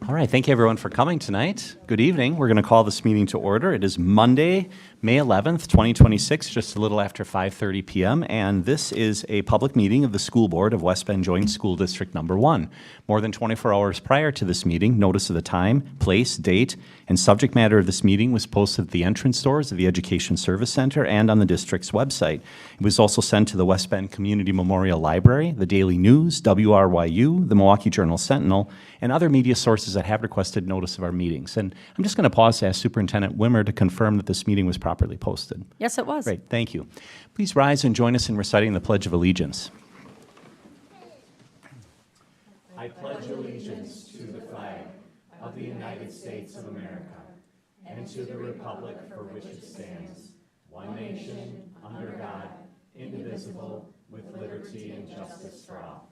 All right, thank you everyone for coming tonight. Good evening. We're going to call this meeting to order. It is Monday, May 11th, 2026, just a little after 5:30 p.m., and this is a public meeting of the School Board of West Bend Joint School District Number 1. More than 24 hours prior to this meeting, notice of the time, place, date, and subject matter of this meeting was posted at the entrance doors of the Education Service Center and on the district's website. It was also sent to the West Bend Community Memorial Library, the Daily News, WRYU, the Milwaukee Journal-Sentinel, and other media sources that have requested notice of our meetings. And I'm just going to pause to ask Superintendent Wimmer to confirm that this meeting was properly posted. Yes, it was. Great, thank you. Please rise and join us in reciting the Pledge of Allegiance. I pledge allegiance to the flag of the United States of America and to the republic for which it stands, one nation, under God, indivisible, with liberty and justice for all.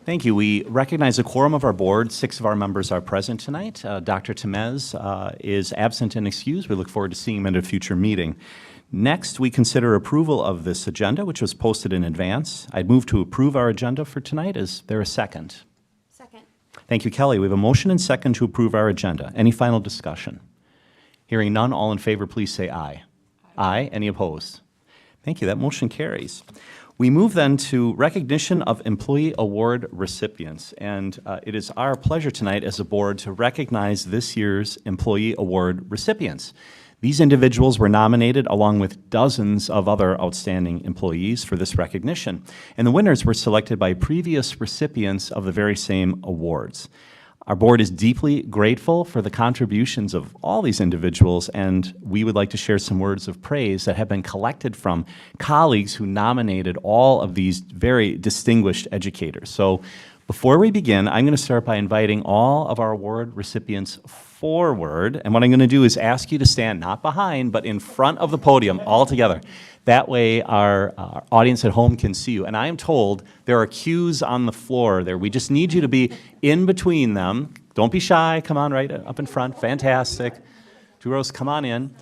Thank you. We recognize a quorum of our board. 6 of our members are present tonight. Dr. Temez is absent and excused. We look forward to seeing him at a future meeting. Next, we consider approval of this agenda, which was posted in advance. I'd move to approve our agenda for tonight. Is there a second? Second. Thank you, Kelly. We have a motion and second to approve our agenda. Any final discussion? Hearing none, all in favor, please say aye. Aye. Any opposed? Thank you. That motion carries. We move then to recognition of employee award recipients, and it is our pleasure tonight as a board to recognize this year's employee award recipients. These individuals were nominated along with dozens of other outstanding employees for this recognition, and the winners were selected by previous recipients of the very same awards. Our board is deeply grateful for the contributions of all these individuals, and we would like to share some words of praise that have been collected from colleagues who nominated all of these very distinguished educators. So before we begin, I'm going to start by inviting all of our award recipients forward, and what I'm going to do is ask you to stand not behind, but in front of the podium all together. That way our audience at home can see you. And I am told there are cues on the floor there. We just need you to be in between them. Don't be shy. Come on right up in front. Fantastic. 2 rows, come on in.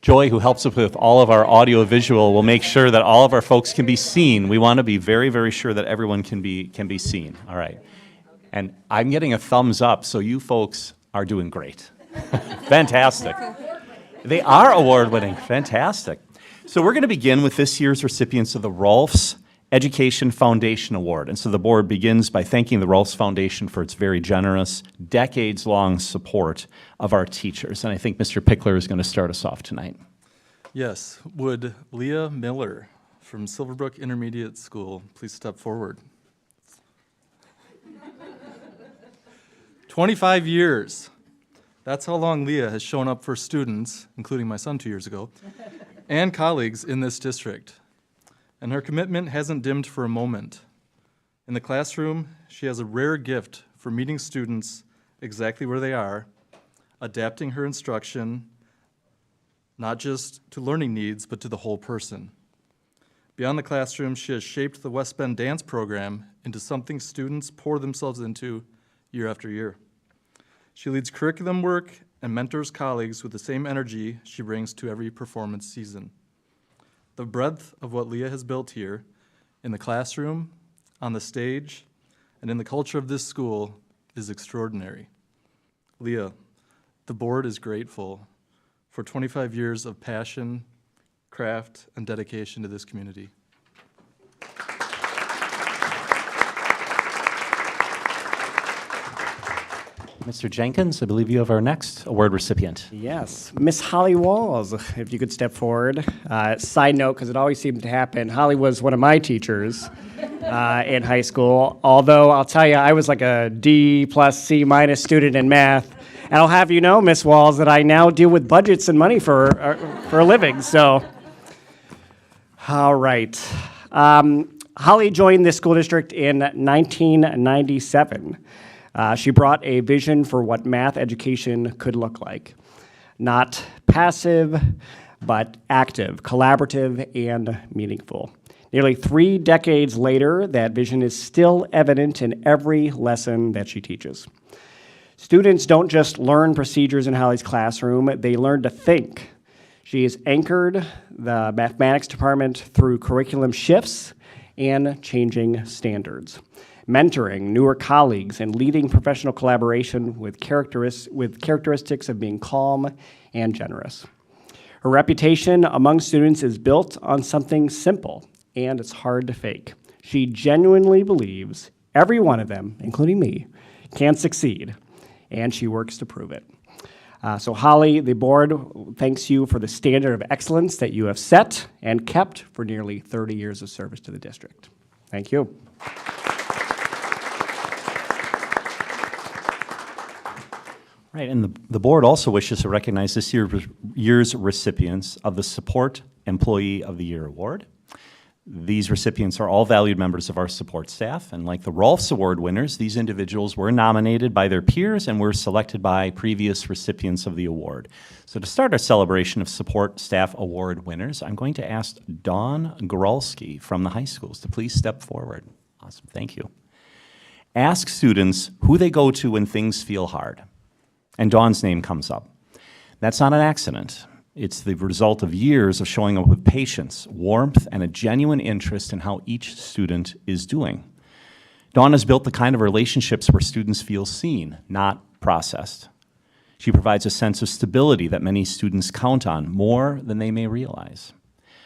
Joy, who helps us with all of our audio visual, will make sure that all of our folks can be seen. We want to be very, very sure that everyone can be seen. All right. And I'm getting a thumbs up, so you folks are doing great. Fantastic. They are award-winning. Fantastic. So we're going to begin with this year's recipients of the Rolfs Education Foundation Award. And so the board begins by thanking the Rolfs Foundation for its very generous, decades-long support of our teachers. And I think Mr. Pickler is going to start us off tonight. Yes. Would Leah Miller from Silverbrook Intermediate School please step forward? 25 years. That's how long Leah has shown up for students, including my son 2 years ago, and colleagues in this district. And her commitment hasn't dimmed for a moment. In the classroom, she has a rare gift for meeting students exactly where they are, adapting her instruction, not just to learning needs, but to the whole person. Beyond the classroom, she has shaped the West Bend dance program into something students pour themselves into year after year. She leads curriculum work and mentors colleagues with the same energy she brings to every performance season. The breadth of what Leah has built here, in the classroom, on the stage, and in the culture of this school is extraordinary. Leah, the board is grateful for 25 years of passion, craft, and dedication to this community. Mr. Jenkins, I believe you have our next award recipient. Yes, Miss Holly Walls, if you could step forward. Side note, because it always seemed to happen, Holly was one of my teachers in high school, although I'll tell you, I was like a D plus C minus student in math. And I'll have you know, Miss Walls, that I now deal with budgets and money for a living, so. All right. Holly joined this school district in 1997. She brought a vision for what math education could look like. Not passive, but active, collaborative, and meaningful. Nearly 3 decades later, that vision is still evident in every lesson that she teaches. Students don't just learn procedures in Holly's classroom, they learn to think. She has anchored the mathematics department through curriculum shifts and changing standards, mentoring newer colleagues, and leading professional collaboration with characteristics of being calm and generous. Her reputation among students is built on something simple, and it's hard to fake. She genuinely believes every one of them, including me, can succeed, and she works to prove it. So Holly, the board thanks you for the standard of excellence that you have set and kept for nearly 30 years of service to the district. Thank you. Right, and the board also wishes to recognize this year's recipients of the Support Employee of the Year Award. These recipients are all valued members of our support staff, and like the Rolfs Award winners, these individuals were nominated by their peers and were selected by previous recipients of the award. So to start our celebration of support staff award winners, I'm going to ask Dawn Goralski from the high schools to please step forward. Awesome, thank you. Ask students who they go to when things feel hard, and Dawn's name comes up. That's not an accident. It's the result of years of showing up with patience, warmth, and a genuine interest in how each student is doing. Dawn has built the kind of relationships where students feel seen, not processed. She provides a sense of stability that many students count on more than they may realize.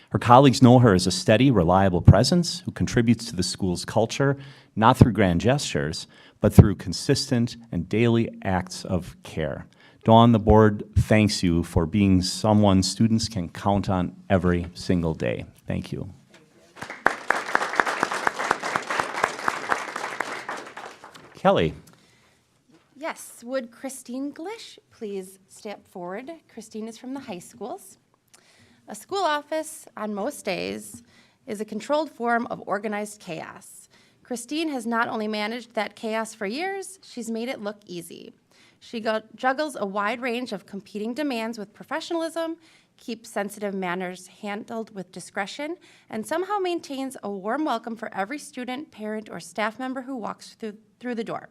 Her colleagues know her as a steady, reliable presence who contributes to the school's culture, not through grand gestures, but through consistent and daily acts of care. Dawn, the board thanks you for being someone students can count on every single day. Thank you. Kelly. Yes, would Christine Glish please step forward? Christine is from the high schools. A school office on most days is a controlled form of organized chaos. Christine has not only managed that chaos for years, she's made it look easy. She juggles a wide range of competing demands with professionalism, keeps sensitive matters handled with discretion, and somehow maintains a warm welcome for every student, parent, or staff member who walks through the door.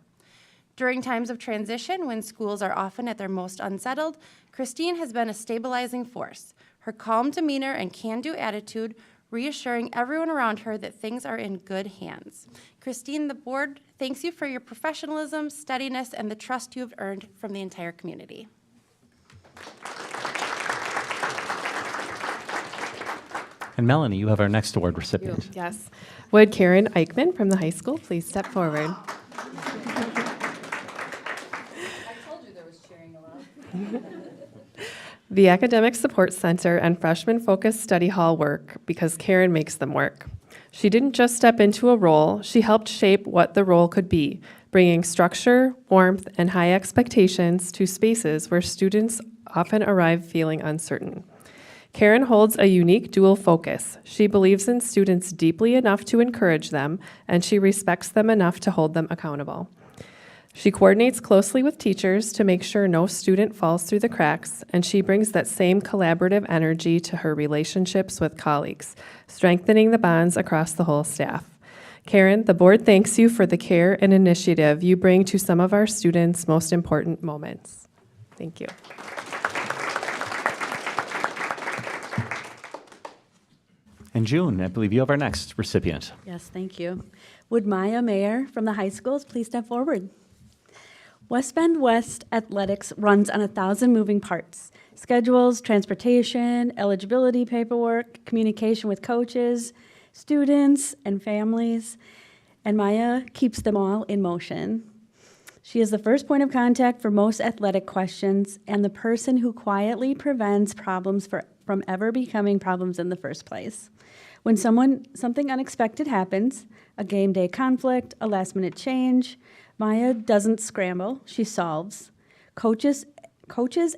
During times of transition, when schools are often at their most unsettled, Christine has been a stabilizing force. Her calm demeanor and can-do attitude reassuring everyone around her that things are in good hands. Christine, the board thanks you for your professionalism, steadiness, and the trust you have earned from the entire community. And Melanie, you have our next award recipient. Yes. Would Karen Eichman from the high school please step forward? The Academic Support Center and Freshman Focused Study Hall work because Karen makes them work. She didn't just step into a role, she helped shape what the role could be, bringing structure, warmth, and high expectations to spaces where students often arrive feeling uncertain. Karen holds a unique dual focus. She believes in students deeply enough to encourage them, and she respects them enough to hold them accountable. She coordinates closely with teachers to make sure no student falls through the cracks, and she brings that same collaborative energy to her relationships with colleagues, strengthening the bonds across the whole staff. Karen, the board thanks you for the care and initiative you bring to some of our students' most important moments. Thank you. And June, I believe you have our next recipient. Yes, thank you. Would Maya Mayer from the high schools please step forward? West Bend West Athletics runs on 1,000 moving parts. Schedules, transportation, eligibility paperwork, communication with coaches, students, and families. And Maya keeps them all in motion. She is the first point of contact for most athletic questions and the person who quietly prevents problems from ever becoming problems in the first place. When something unexpected happens, a game day conflict, a last minute change, Maya doesn't scramble, she solves. Coaches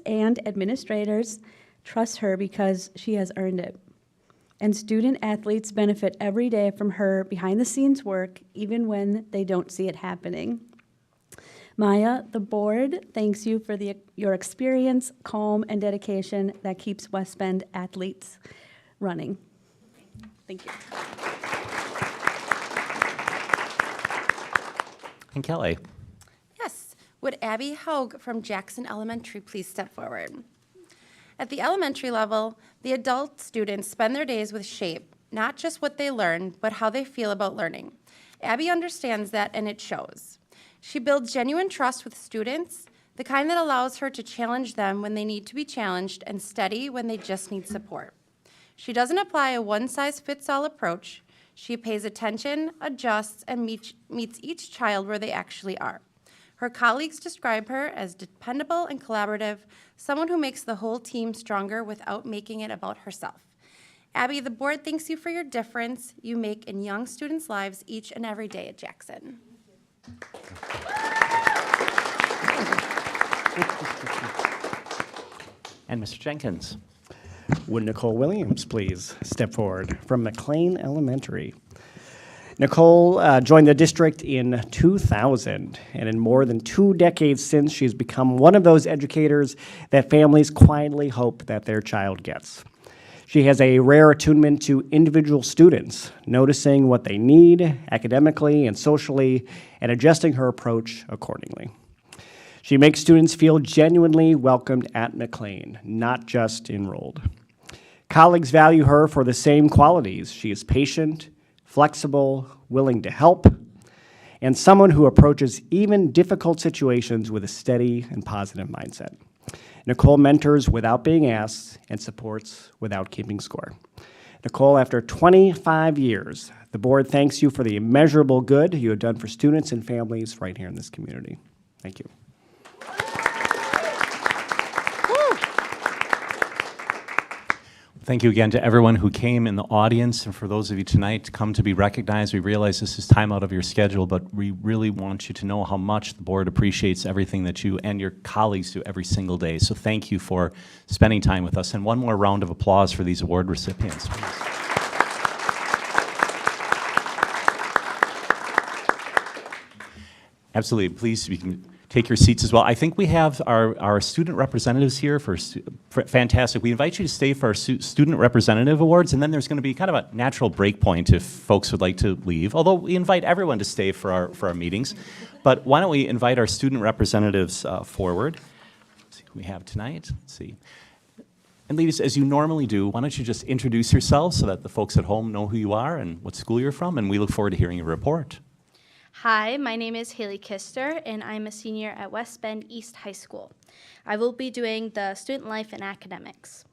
and administrators trust her because she has earned it. And student athletes benefit every day from her behind the scenes work, even when they don't see it happening. Maya, the board thanks you for your experience, calm, and dedication that keeps West Bend athletes running. Thank you. And Kelly. Yes, would Abby Haug from Jackson Elementary please step forward? At the elementary level, the adult students spend their days with SHAPE, not just what they learn, but how they feel about learning. Abby understands that, and it shows. She builds genuine trust with students, the kind that allows her to challenge them when they need to be challenged and steady when they just need support. She doesn't apply a one-size-fits-all approach. She pays attention, adjusts, and meets each child where they actually are. Her colleagues describe her as dependable and collaborative, someone who makes the whole team stronger without making it about herself. Abby, the board thanks you for your difference you make in young students' lives each and every day at Jackson. And Mr. Jenkins. Would Nicole Williams please step forward from McLean Elementary? Nicole joined the district in 2000, and in more than 2 decades since, she's become one of those educators that families quietly hope that their child gets. She has a rare attunement to individual students, noticing what they need academically and socially, and adjusting her approach accordingly. She makes students feel genuinely welcomed at McLean, not just enrolled. Colleagues value her for the same qualities. She is patient, flexible, willing to help, and someone who approaches even difficult situations with a steady and positive mindset. Nicole mentors without being asked and supports without keeping score. Nicole, after 25 years, the board thanks you for the immeasurable good you have done for students and families right here in this community. Thank you. Thank you again to everyone who came in the audience, and for those of you tonight to come to be recognized. We realize this is time out of your schedule, but we really want you to know how much the board appreciates everything that you and your colleagues do every single day. So thank you for spending time with us. And one more round of applause for these award recipients, please. Absolutely. Please, you can take your seats as well. I think we have our student representatives here for fantastic. We invite you to stay for our student representative awards, and then there's going to be kind of a natural break point if folks would like to leave, although we invite everyone to stay for our meetings. But why don't we invite our student representatives forward. Let's see who we have tonight. Let's see. And ladies, as you normally do, why don't you just introduce yourselves so that the folks at home know who you are and what school you're from, and we look forward to hearing your report. Hi, my name is Haley Kister, and I'm a senior at West Bend East High School. I will be doing the student life and academics.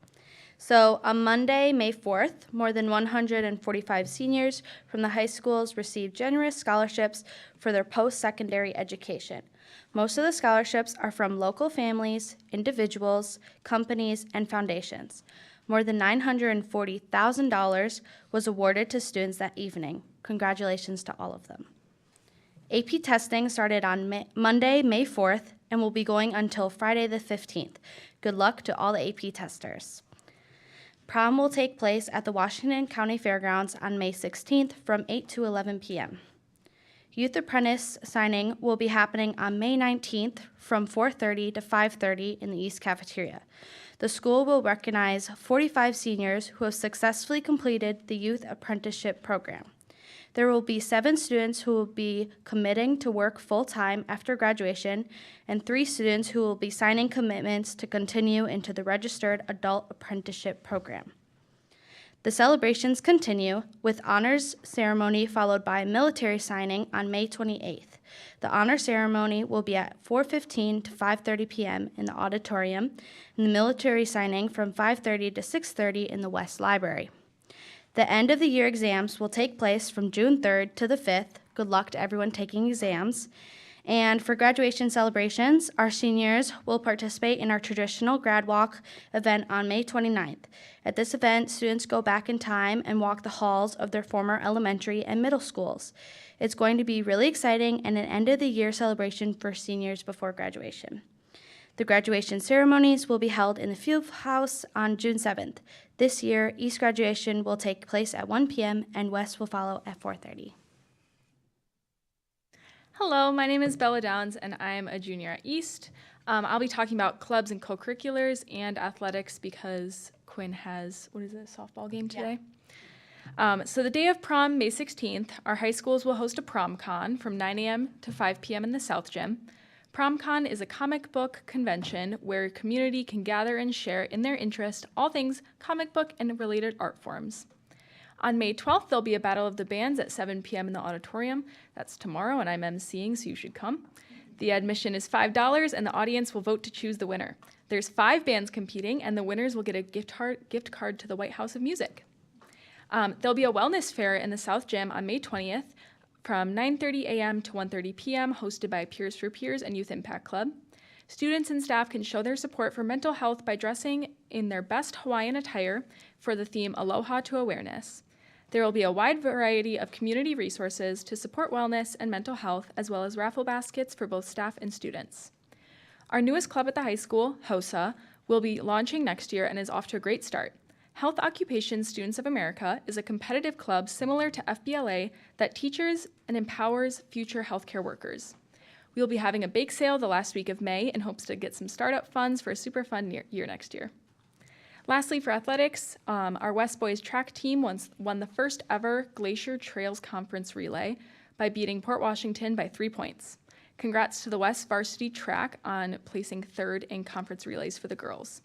So on Monday, May 4th, more than 145 seniors from the high schools received generous scholarships for their post-secondary education. Most of the scholarships are from local families, individuals, companies, and foundations. More than $940,000 was awarded to students that evening. Congratulations to all of them. AP testing started on Monday, May 4th, and will be going until Friday the 15th. Good luck to all the AP testers. Prom will take place at the Washington County Fairgrounds on May 16th from 8 to 11 p.m. Youth Apprentice signing will be happening on May 19th from 4:30 to 5:30 in the East Cafeteria. The school will recognize 45 seniors who have successfully completed the Youth Apprenticeship program. There will be 7 students who will be committing to work full-time after graduation, and 3 students who will be signing commitments to continue into the Registered Adult Apprenticeship program. The celebrations continue with honors ceremony followed by military signing on May 28th. The honor ceremony will be at 4:15 to 5:30 p.m. in the auditorium, and the military signing from 5:30 to 6:30 in the West Library. The end of the year exams will take place from June 3rd to the 5th. Good luck to everyone taking exams. And for graduation celebrations, our seniors will participate in our traditional grad walk event on May 29th. At this event, students go back in time and walk the halls of their former elementary and middle schools. It's going to be really exciting and an end of the year celebration for seniors before graduation. The graduation ceremonies will be held in the Field House on June 7th. This year, East graduation will take place at 1 p.m. and West will follow at 4:30. Hello, my name is Bella Downs, and I'm a junior at East. I'll be talking about clubs and co-curriculars and athletics because Quinn has, a softball game today? Yeah. So the day of prom, May 16th, our high schools will host a prom con from 9 a.m. to 5 p.m. in the South Gym. PromCon is a comic book convention where community can gather and share in their interest all things comic book and related art forms. On May 12th, there'll be a Battle of the Bands at 7 p.m. in the auditorium. That's tomorrow, and I'm emceeing, so you should come. The admission is $5, and the audience will vote to choose the winner. There's 5 bands competing, and the winners will get a gift card to the White House of Music. There'll be a wellness fair in the South Gym on May 20th from 9:30 a.m. to 1:30 p.m., hosted by Peers for Peers and Youth Impact Club. Students and staff can show their support for mental health by dressing in their best Hawaiian attire for the theme Aloha to Awareness. There will be a wide variety of community resources to support wellness and mental health, as well as raffle baskets for both staff and students. Our newest club at the high school, HOSA, will be launching next year and is off to a great start. Health Occupation Students of America is a competitive club similar to FBLA that teaches and empowers future healthcare workers. We will be having a bake sale the last week of May in hopes to get some startup funds for a super fun year next year. Lastly, for athletics, our West Boys track team won the first ever Glacier Trails Conference relay by beating Port Washington by 3 points. Congrats to the West varsity track on placing 3rd in conference relays for the girls.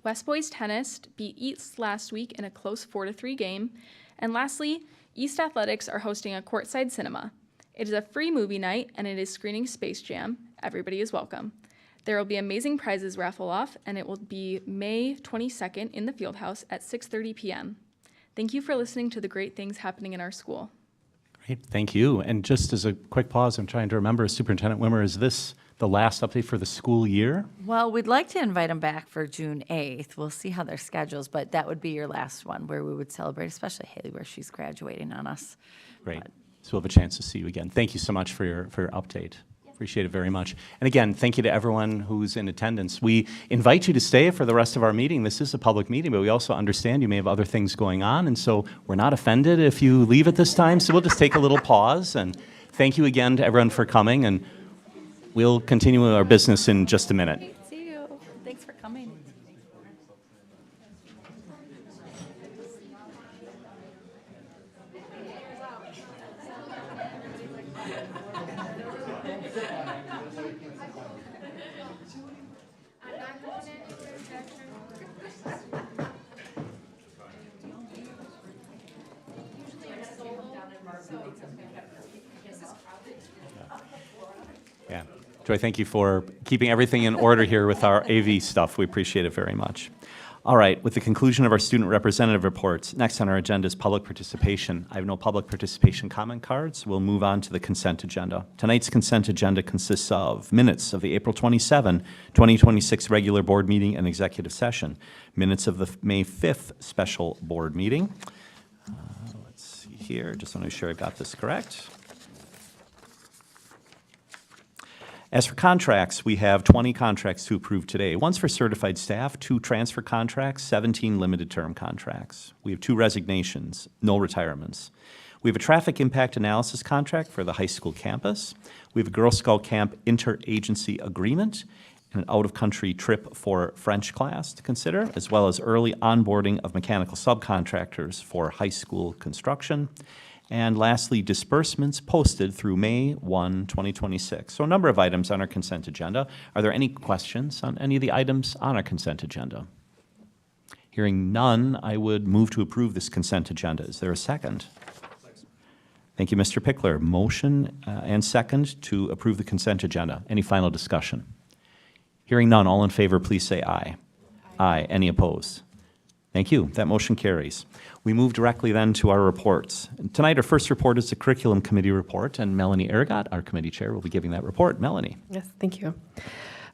West Boys tennis beat East last week in a close 4-3 game. And lastly, East Athletics are hosting a courtside cinema. It is a free movie night, and it is screening Space Jam. Everybody is welcome. There will be amazing prizes raffle off, and it will be May 22nd in the Fieldhouse at 6:30 p.m. Thank you for listening to the great things happening in our school. Great, thank you. And just as a quick pause, I'm trying to remember, Superintendent Wimmer, is this the last update for the school year? Well, we'd like to invite them back for June 8th. We'll see how their schedules, but that would be your last one where we would celebrate, especially Haley, where she's graduating on us. Great. So we'll have a chance to see you again. Thank you so much for your update. Appreciate it very much. And again, thank you to everyone who's in attendance. We invite you to stay for the rest of our meeting. This is a public meeting, but we also understand you may have other things going on, and so we're not offended if you leave at this time. So we'll just take a little pause, and thank you again to everyone for coming, and we'll continue our business in just a minute. See you. Thanks for coming. Yeah. Joy, thank you for keeping everything in order here with our AV stuff. We appreciate it very much. All right, with the conclusion of our student representative reports, next on our agenda is public participation. I have no public participation comment cards. We'll move on to the consent agenda. Tonight's consent agenda consists of minutes of the April 27, 2026 regular board meeting and executive session, minutes of the May 5th special board meeting. Let's see here, just want to make sure I got this correct. As for contracts, we have 20 contracts to approve today. One's for certified staff, 2 transfer contracts, 17 limited term contracts. We have 2 resignations, no retirements. We have a traffic impact analysis contract for the high school campus. We have a Girl Scout camp interagency agreement and an out-of-country trip for French class to consider, as well as early onboarding of mechanical subcontractors for high school construction. And lastly, disbursements posted through May 1, 2026. So a number of items on our consent agenda. Are there any questions on any of the items on our consent agenda? Hearing none, I would move to approve this consent agenda. Is there a second? Thank you, Mr. Pickler. Motion and second to approve the consent agenda. Any final discussion? Hearing none, all in favor, please say aye. Aye. Any opposed? Thank you. That motion carries. We move directly then to our reports. Tonight, our first report is the Curriculum Committee report, and Melanie Aragot, our committee chair, will be giving that report. Melanie. Yes, thank you.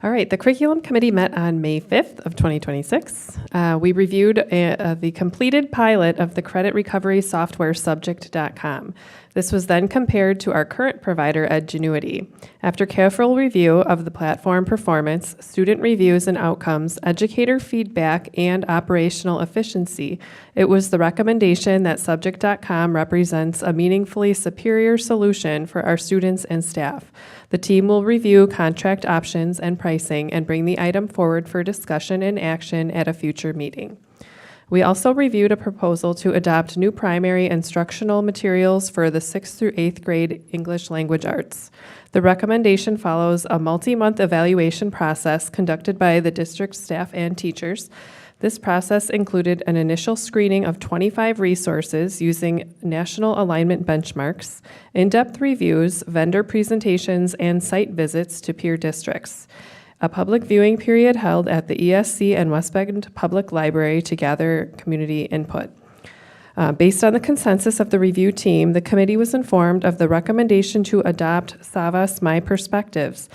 All right, the Curriculum Committee met on May 5th of 2026. We reviewed the completed pilot of the credit recovery software Subject.com. This was then compared to our current provider, Edgenuity. After careful review of the platform performance, student reviews and outcomes, educator feedback, and operational efficiency, it was the recommendation that Subject.com represents a meaningfully superior solution for our students and staff. The team will review contract options and pricing and bring the item forward for discussion and action at a future meeting. We also reviewed a proposal to adopt new primary instructional materials for the 6th through 8th grade English language arts. The recommendation follows a multi-month evaluation process conducted by the district staff and teachers. This process included an initial screening of 25 resources using national alignment benchmarks, in-depth reviews, vendor presentations, and site visits to peer districts. A public viewing period held at the ESC and West Bend Public Library to gather community input. Based on the consensus of the review team, the committee was informed of the recommendation to adopt Savas My Perspectives.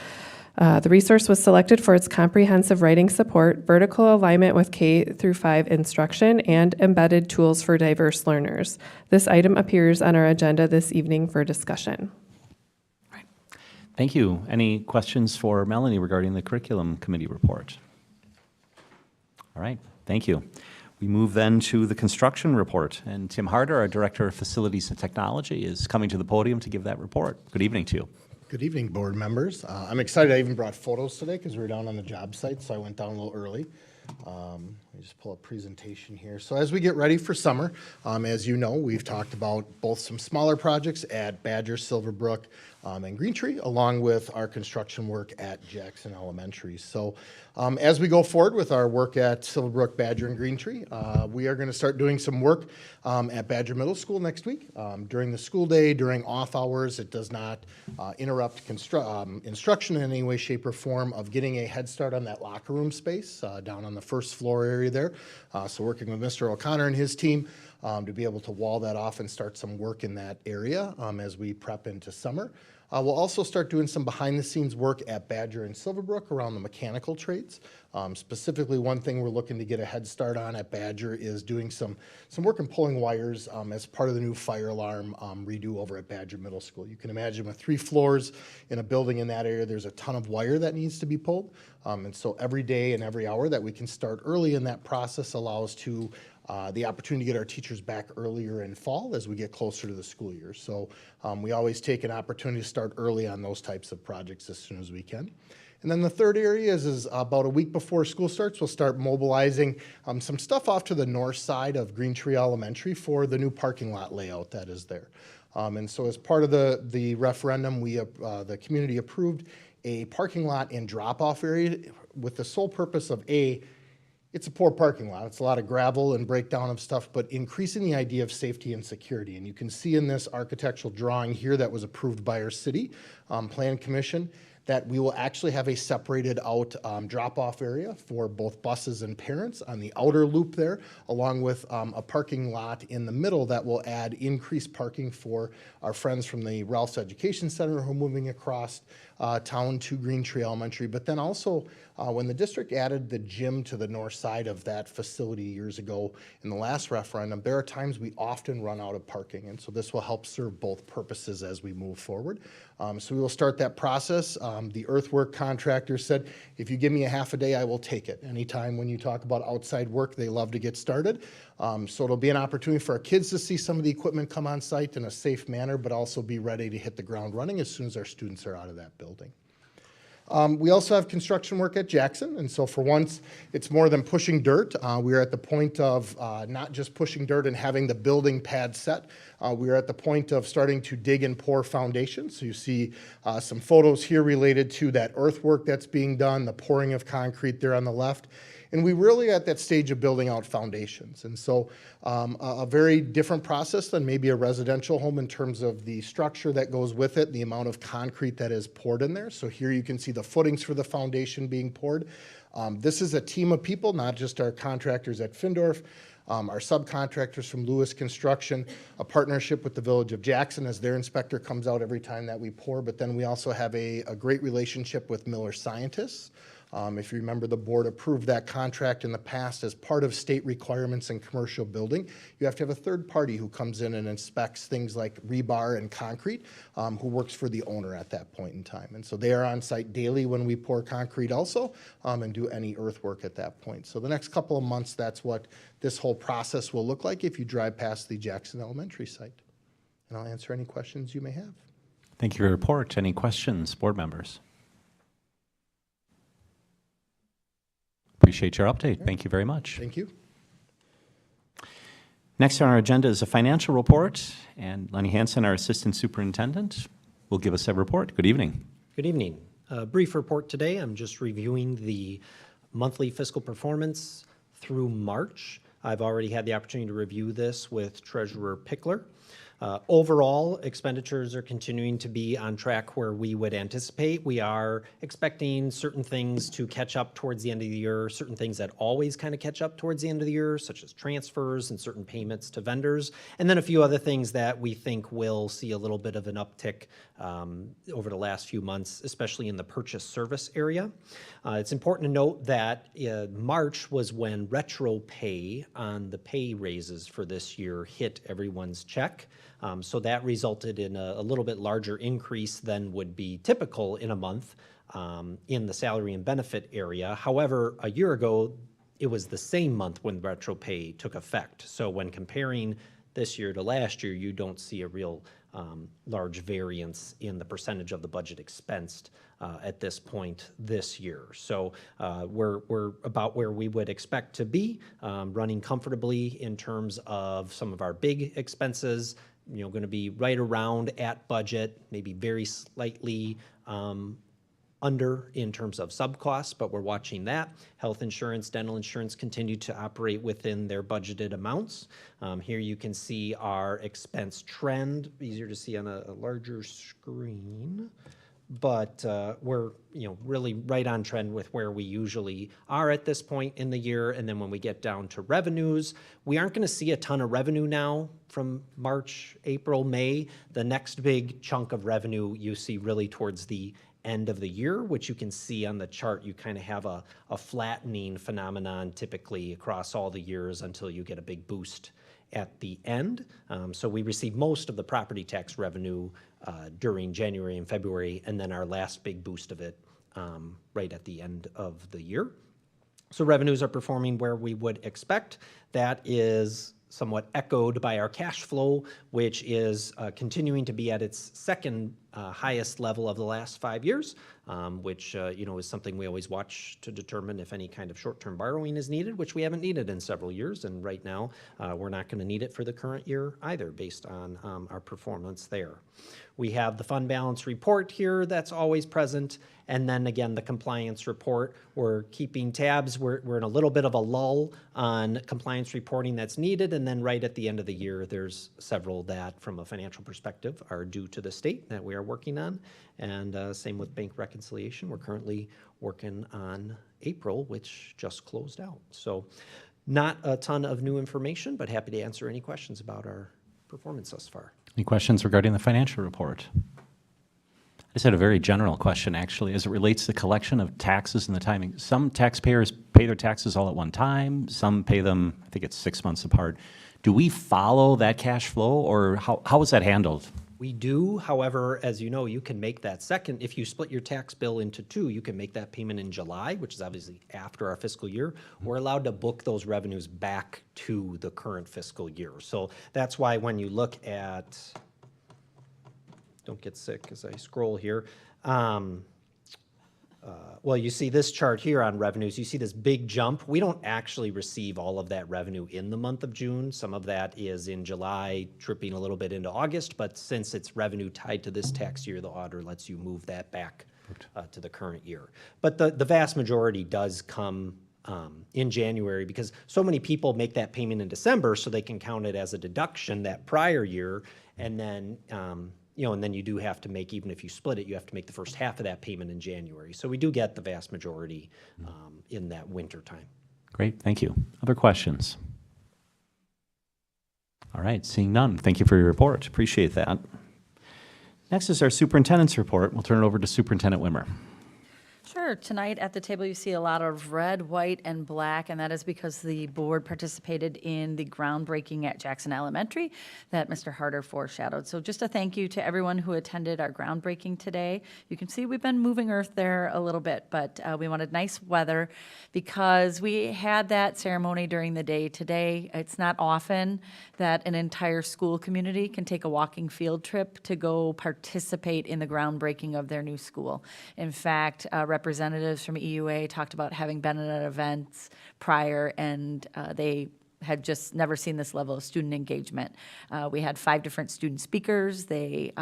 The resource was selected for its comprehensive writing support, vertical alignment with K through 5 instruction, and embedded tools for diverse learners. This item appears on our agenda this evening for discussion. Thank you. Any questions for Melanie regarding the curriculum committee report? All right, thank you. We move then to the construction report, and Tim Harder, our Director of Facilities and Technology, is coming to the podium to give that report. Good evening to you. Good evening, board members. I'm excited I even brought photos today because we were down on the job site, so I went down a little early. Let me just pull a presentation here. So as we get ready for summer, as you know, we've talked about both some smaller projects at Badger, Silverbrook, and Green Tree, along with our construction work at Jackson Elementary. So as we go forward with our work at Silverbrook, Badger, and Green Tree, we are going to start doing some work at Badger Middle School next week. During the school day, during off hours, it does not interrupt instruction in any way, shape, or form of getting a head start on that locker room space down on the first floor area there. So working with Mr. O'Connor and his team to be able to wall that off and start some work in that area as we prep into summer. We'll also start doing some behind-the-scenes work at Badger and Silverbrook around the mechanical trades. Specifically, one thing we're looking to get a head start on at Badger is doing some work in pulling wires as part of the new fire alarm redo over at Badger Middle School. You can imagine with 3 floors in a building in that area, there's a ton of wire that needs to be pulled. And so every day and every hour that we can start early in that process allows to the opportunity to get our teachers back earlier in fall as we get closer to the school year. So we always take an opportunity to start early on those types of projects as soon as we can. And then the third area is about a week before school starts, we'll start mobilizing some stuff off to the north side of Green Tree Elementary for the new parking lot layout that is there. And so as part of the referendum, the community approved a parking lot and drop-off area with the sole purpose of it's a poor parking lot. It's a lot of gravel and breakdown of stuff, but increasing the idea of safety and security. And you can see in this architectural drawing here that was approved by our city plan commission that we will actually have a separated out drop-off area for both buses and parents on the outer loop there, along with a parking lot in the middle that will add increased parking for our friends from the Ralph's Education Center who are moving across town to Green Tree Elementary. But then also, when the district added the gym to the north side of that facility years ago in the last referendum, there are times we often run out of parking. And so this will help serve both purposes as we move forward. So we will start that process. The earthwork contractor said, if you give me a half a day, I will take it. Anytime when you talk about outside work, they love to get started. So it'll be an opportunity for our kids to see some of the equipment come on site in a safe manner, but also be ready to hit the ground running as soon as our students are out of that building. We also have construction work at Jackson, and so for once, it's more than pushing dirt. We are at the point of not just pushing dirt and having the building pad set. We are at the point of starting to dig and pour foundations. So you see some photos here related to that earthwork that's being done, the pouring of concrete there on the left. And we really at that stage of building out foundations. And so a very different process than maybe a residential home in terms of the structure that goes with it, the amount of concrete that is poured in there. So here you can see the footings for the foundation being poured. This is a team of people, not just our contractors at Findorf, our subcontractors from Lewis Construction, a partnership with the Village of Jackson as their inspector comes out every time that we pour. But then we also have a great relationship with Miller Scientists. If you remember, the board approved that contract in the past as part of state requirements in commercial building. You have to have a third party who comes in and inspects things like rebar and concrete, who works for the owner at that point in time. And so they are on site daily when we pour concrete also, and do any earthwork at that point. So the next couple of months, that's what this whole process will look like if you drive past the Jackson Elementary site. And I'll answer any questions you may have. Thank you for your report. Any questions, board members? Appreciate your update. Thank you very much. Thank you. Next on our agenda is a financial report, and Lenny Hansen, our Assistant Superintendent, will give us a report. Good evening. Good evening. A brief report today. I'm just reviewing the monthly fiscal performance through March. I've already had the opportunity to review this with Treasurer Pickler. Overall, expenditures are continuing to be on track where we would anticipate. We are expecting certain things to catch up towards the end of the year, certain things that always kind of catch up towards the end of the year, such as transfers and certain payments to vendors, and then a few other things that we think will see a little bit of an uptick over the last few months, especially in the purchase service area. It's important to note that March was when retro pay on the pay raises for this year hit everyone's check. So that resulted in a little bit larger increase than would be typical in a month in the salary and benefit area. However, a year ago, it was the same month when retro pay took effect. So when comparing this year to last year, you don't see a real large variance in the percentage of the budget expensed at this point this year. So we're about where we would expect to be, running comfortably in terms of some of our big expenses, going to be right around at budget, maybe very slightly under in terms of sub-costs, but we're watching that. Health insurance, dental insurance continue to operate within their budgeted amounts. Here you can see our expense trend, easier to see on a larger screen. But we're really right on trend with where we usually are at this point in the year. And then when we get down to revenues, we aren't going to see a ton of revenue now from March, April, May. The next big chunk of revenue you see really towards the end of the year, which you can see on the chart. You kind of have a flattening phenomenon typically across all the years until you get a big boost at the end. So we receive most of the property tax revenue during January and February, and then our last big boost of it right at the end of the year. So revenues are performing where we would expect. That is somewhat echoed by our cash flow, which is continuing to be at its second highest level of the last 5 years, which is something we always watch to determine if any kind of short-term borrowing is needed, which we haven't needed in several years, and right now we're not going to need it for the current year either, based on our performance there. We have the fund balance report here that's always present, and then again the compliance report. We're keeping tabs. We're in a little bit of a lull on compliance reporting that's needed, and then right at the end of the year there's several that from a financial perspective are due to the state that we are working on, and same with bank reconciliation. We're currently working on April, which just closed out. So not a ton of new information, but happy to answer any questions about our performance thus far. Any questions regarding the financial report? I just had a very general question, actually, as it relates to collection of taxes and the timing. Some taxpayers pay their taxes all at one time. Some pay them, I think it's 6 months apart. Do we follow that cash flow, or how is that handled? We do. However, as you know, you can make that second. If you split your tax bill into two, you can make that payment in July, which is obviously after our fiscal year. We're allowed to book those revenues back to the current fiscal year. So that's why when you look at, don't get sick as I scroll here. Well, you see this chart here on revenues. You see this big jump. We don't actually receive all of that revenue in the month of June. Some of that is in July, tripping a little bit into August. But since it's revenue tied to this tax year, the auditor lets you move that back to the current year. But the vast majority does come in January, because so many people make that payment in December so they can count it as a deduction that prior year, and then and then you do have to make, even if you split it, you have to make the first half of that payment in January. So we do get the vast majority in that winter time. Great, thank you. Other questions? All right, seeing none, thank you for your report. Appreciate that. Next is our superintendent's report. We'll turn it over to Superintendent Wimmer. Sure. Tonight at the table, you see a lot of red, white, and black, and that is because the board participated in the groundbreaking at Jackson Elementary that Mr. Harder foreshadowed. So just a thank you to everyone who attended our groundbreaking today. You can see we've been moving earth there a little bit, but we wanted nice weather because we had that ceremony during the day today. It's not often that an entire school community can take a walking field trip to go participate in the groundbreaking of their new school. In fact, representatives from EUA talked about having been at events prior, and they had just never seen this level of student engagement. We had 5 different student speakers. They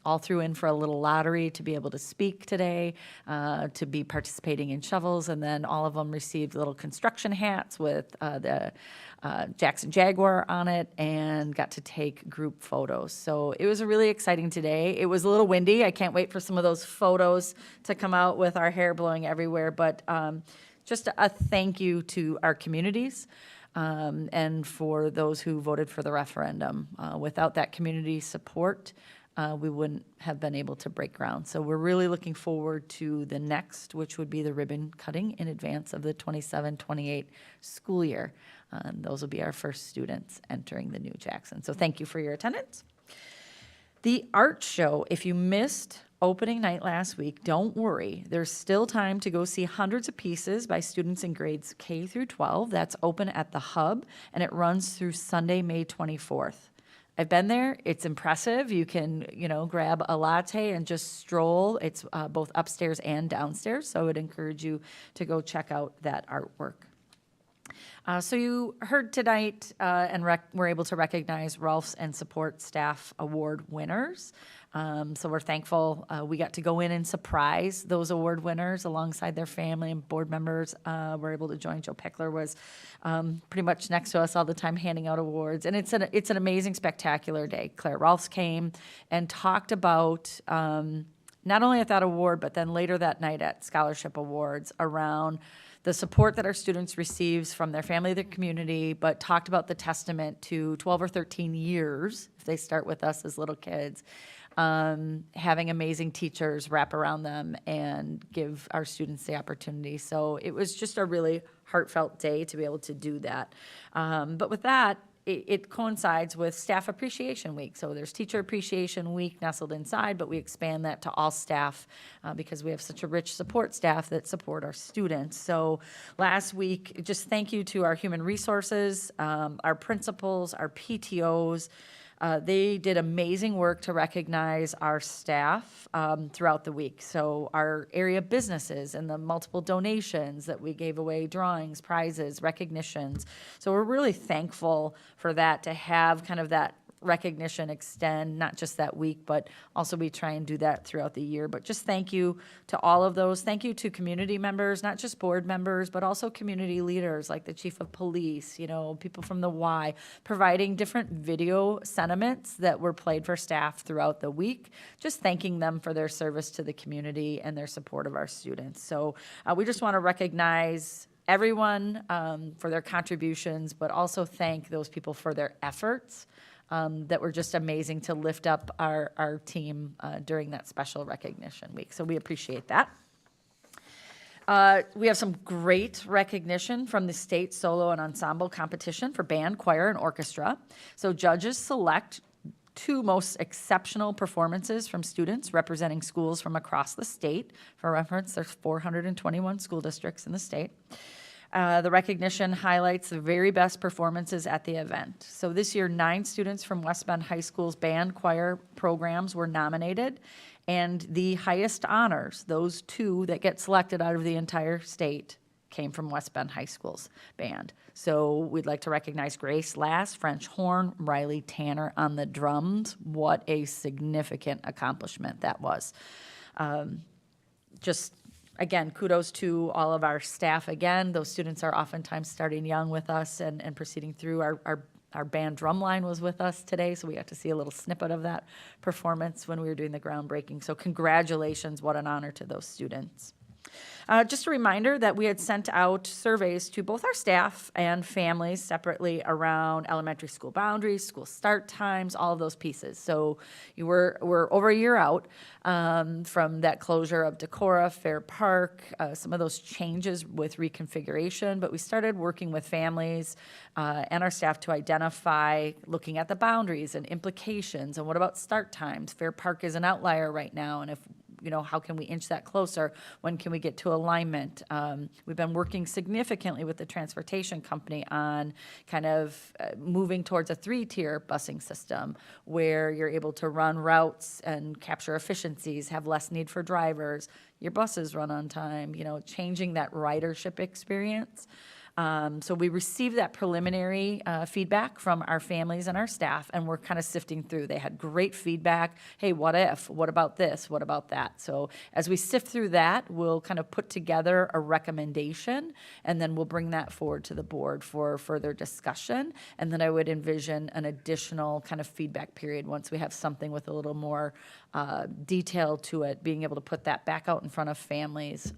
all threw in for a little lottery to be able to speak today, to be participating in shovels, and then all of them received little construction hats with the Jackson Jaguar on it and got to take group photos. So it was a really exciting today. It was a little windy. I can't wait for some of those photos to come out with our hair blowing everywhere, but just a thank you to our communities and for those who voted for the referendum. Without that community support, we wouldn't have been able to break ground. So we're really looking forward to the next, which would be the ribbon cutting in advance of the 27-28 school year. Those will be our first students entering the new Jackson. So thank you for your attendance. The art show, if you missed opening night last week, don't worry. There's still time to go see hundreds of pieces by students in grades K through 12. That's open at the Hub, and it runs through Sunday, May 24th. I've been there. It's impressive. You can, grab a latte and just stroll. It's both upstairs and downstairs, so I would encourage you to go check out that artwork. So you heard tonight and we're able to recognize Rolf's and Support Staff Award winners. So we're thankful we got to go in and surprise those award winners alongside their family and board members. We're able to join. Joe Pickler was pretty much next to us all the time handing out awards. And it's an amazing, spectacular day. Claire Rolfs came and talked about not only at that award, but then later that night at Scholarship Awards around the support that our students receives from their family, their community, but talked about the testament to 12 or 13 years, if they start with us as little kids, having amazing teachers wrap around them and give our students the opportunity. So it was just a really heartfelt day to be able to do that. But with that, it coincides with Staff Appreciation Week. So there's Teacher Appreciation Week nestled inside, but we expand that to all staff because we have such a rich support staff that support our students. So last week, just thank you to our human resources, our principals, our PTOs. They did amazing work to recognize our staff throughout the week. So our area businesses and the multiple donations that we gave away, drawings, prizes, recognitions. So we're really thankful for that, to have kind of that recognition extend, not just that week, but also we try and do that throughout the year. But just thank you to all of those. Thank you to community members, not just board members, but also community leaders like the chief of police, people from the Y, providing different video sentiments that were played for staff throughout the week, just thanking them for their service to the community and their support of our students. So we just want to recognize everyone for their contributions, but also thank those people for their efforts that were just amazing to lift up our team during that special recognition week. So we appreciate that. We have some great recognition from the state solo and ensemble competition for band, choir, and orchestra. So judges select 2 most exceptional performances from students representing schools from across the state. For reference, there's 421 school districts in the state. The recognition highlights the very best performances at the event. So this year, 9 students from West Bend High School's band choir programs were nominated, and the highest honors, those 2 that get selected out of the entire state, came from West Bend High School's band. So we'd like to recognize Grace Lass, French horn, Riley Tanner on the drums. What a significant accomplishment that was. Again, kudos to all of our staff again. Those students are oftentimes starting young with us and proceeding through. Our band drumline was with us today, so we got to see a little snippet of that performance when we were doing the groundbreaking. So congratulations, what an honor to those students. Just a reminder that we had sent out surveys to both our staff and families separately around elementary school boundaries, school start times, all of those pieces. So we're over a year out from that closure of Decorah, Fair Park, some of those changes with reconfiguration, but we started working with families and our staff to identify, looking at the boundaries and implications, and what about start times? Fair Park is an outlier right now, and if how can we inch that closer? When can we get to alignment? We've been working significantly with the transportation company on kind of moving towards a 3-tier busing system where you're able to run routes and capture efficiencies, have less need for drivers, your buses run on time, changing that ridership experience. So we received that preliminary feedback from our families and our staff, and we're kind of sifting through. They had great feedback. Hey, what if? What about this? What about that? So as we sift through that, we'll kind of put together a recommendation, and then we'll bring that forward to the board for further discussion. And then I would envision an additional kind of feedback period once we have something with a little more detail to it, being able to put that back out in front of families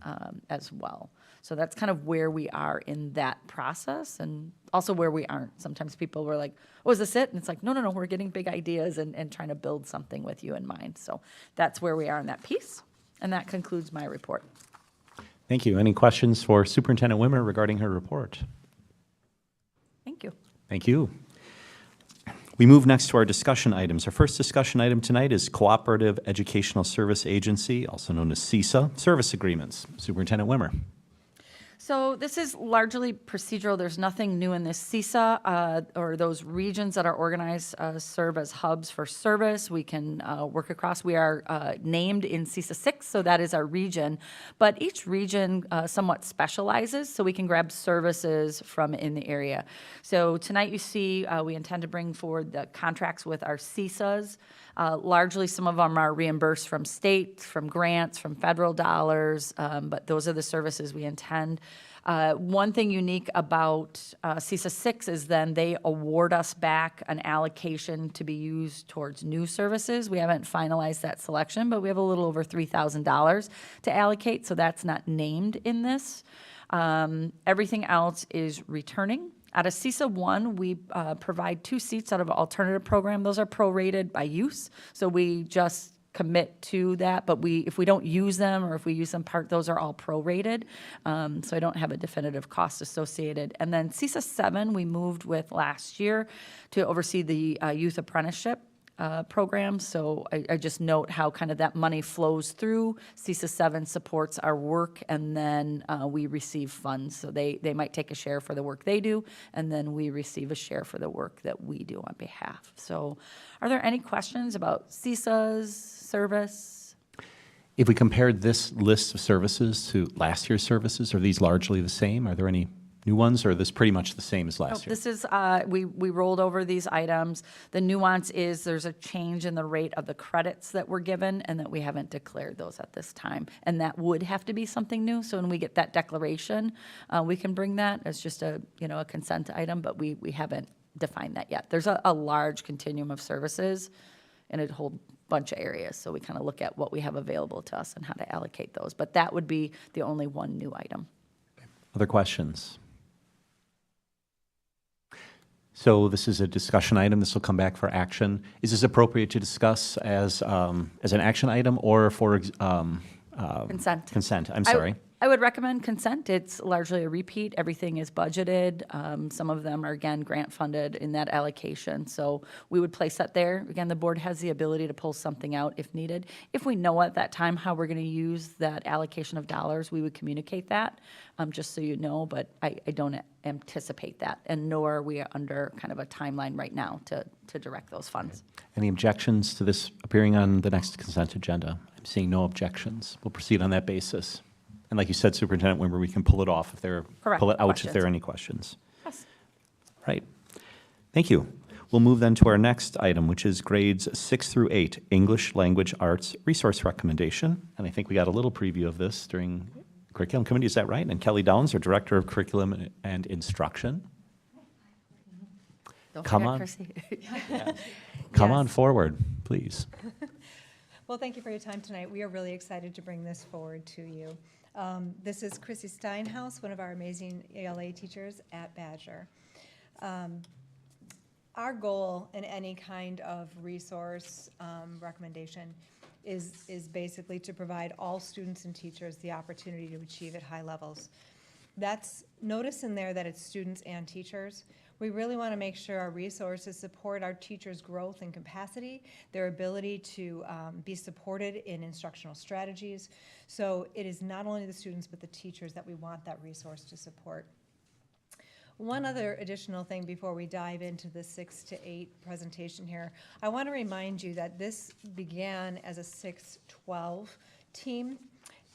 as well. So that's kind of where we are in that process, and also where we aren't. Sometimes people were like, oh, is this it? And it's like, no, we're getting big ideas and trying to build something with you in mind. So that's where we are in that piece, and that concludes my report. Thank you. Any questions for Superintendent Wimmer regarding her report? Thank you. Thank you. We move next to our discussion items. Our first discussion item tonight is Cooperative Educational Service Agency, also known as CESA, service agreements. Superintendent Wimmer. So this is largely procedural. There's nothing new in this. CESA, or those regions that are organized, serve as hubs for service. We can work across. We are named in CESA 6, so that is our region. But each region somewhat specializes, so we can grab services from in the area. So tonight you see we intend to bring forward the contracts with our CESAs. Largely, some of them are reimbursed from state, from grants, from federal dollars, but those are the services we intend. One thing unique about CESA 6 is then they award us back an allocation to be used towards new services. We haven't finalized that selection, but we have a little over $3,000 to allocate, so that's not named in this. Everything else is returning. Out of CESA 1, we provide 2 seats out of an alternative program. Those are prorated by use, so we just commit to that, but if we don't use them, or if we use them part, those are all prorated, so I don't have a definitive cost associated. And then CESA 7, we moved with last year to oversee the youth apprenticeship program. So I just note how kind of that money flows through. CESA 7 supports our work, and then we receive funds. So they might take a share for the work they do, and then we receive a share for the work that we do on behalf. So are there any questions about CESA's service? If we compared this list of services to last year's services, are these largely the same? Are there any new ones, or are this pretty much the same as last year? This is, we rolled over these items. The nuance is there's a change in the rate of the credits that were given, and that we haven't declared those at this time. And that would have to be something new, so when we get that declaration, we can bring that as just a consent item, but we haven't defined that yet. There's a large continuum of services in a whole bunch of areas, so we kind of look at what we have available to us and how to allocate those. But that would be the only one new item. Other questions? So this is a discussion item. This will come back for action. Is this appropriate to discuss as an action item, or for Consent. consent? I'm sorry. I would recommend consent. It's largely a repeat. Everything is budgeted. Some of them are, again, grant funded in that allocation. So we would place that there. Again, the board has the ability to pull something out if needed. If we know at that time how we're going to use that allocation of dollars, we would communicate that, just so you know. But I don't anticipate that, and nor are we under kind of a timeline right now to direct those funds. Any objections to this appearing on the next consent agenda? I'm seeing no objections. We'll proceed on that basis. And like you said, Superintendent Wimmer, we can pull it off if there, Correct. pull it out if Questions. there are any questions. Yes. Right. Thank you. We'll move then to our next item, which is grades 6 through 8, English Language Arts Resource Recommendation. And I think we got a little preview of this during Curriculum Committee, is that right? And Kelly Downs, our Director of Curriculum and Instruction. Don't Come forget on. Chrissy. Come Yes. on forward, please. Well, thank you for your time tonight. We are really excited to bring this forward to you. This is Chrissy Steinhaus, one of our amazing ELA teachers at Badger. Our goal in any kind of resource recommendation is basically to provide all students and teachers the opportunity to achieve at high levels. Notice in there that it's students and teachers. We really want to make sure our resources support our teachers' growth and capacity, their ability to be supported in instructional strategies. So it is not only the students but the teachers that we want that resource to support. One other additional thing before we dive into the 6 to 8 presentation here, I want to remind you that this began as a 6-12 team.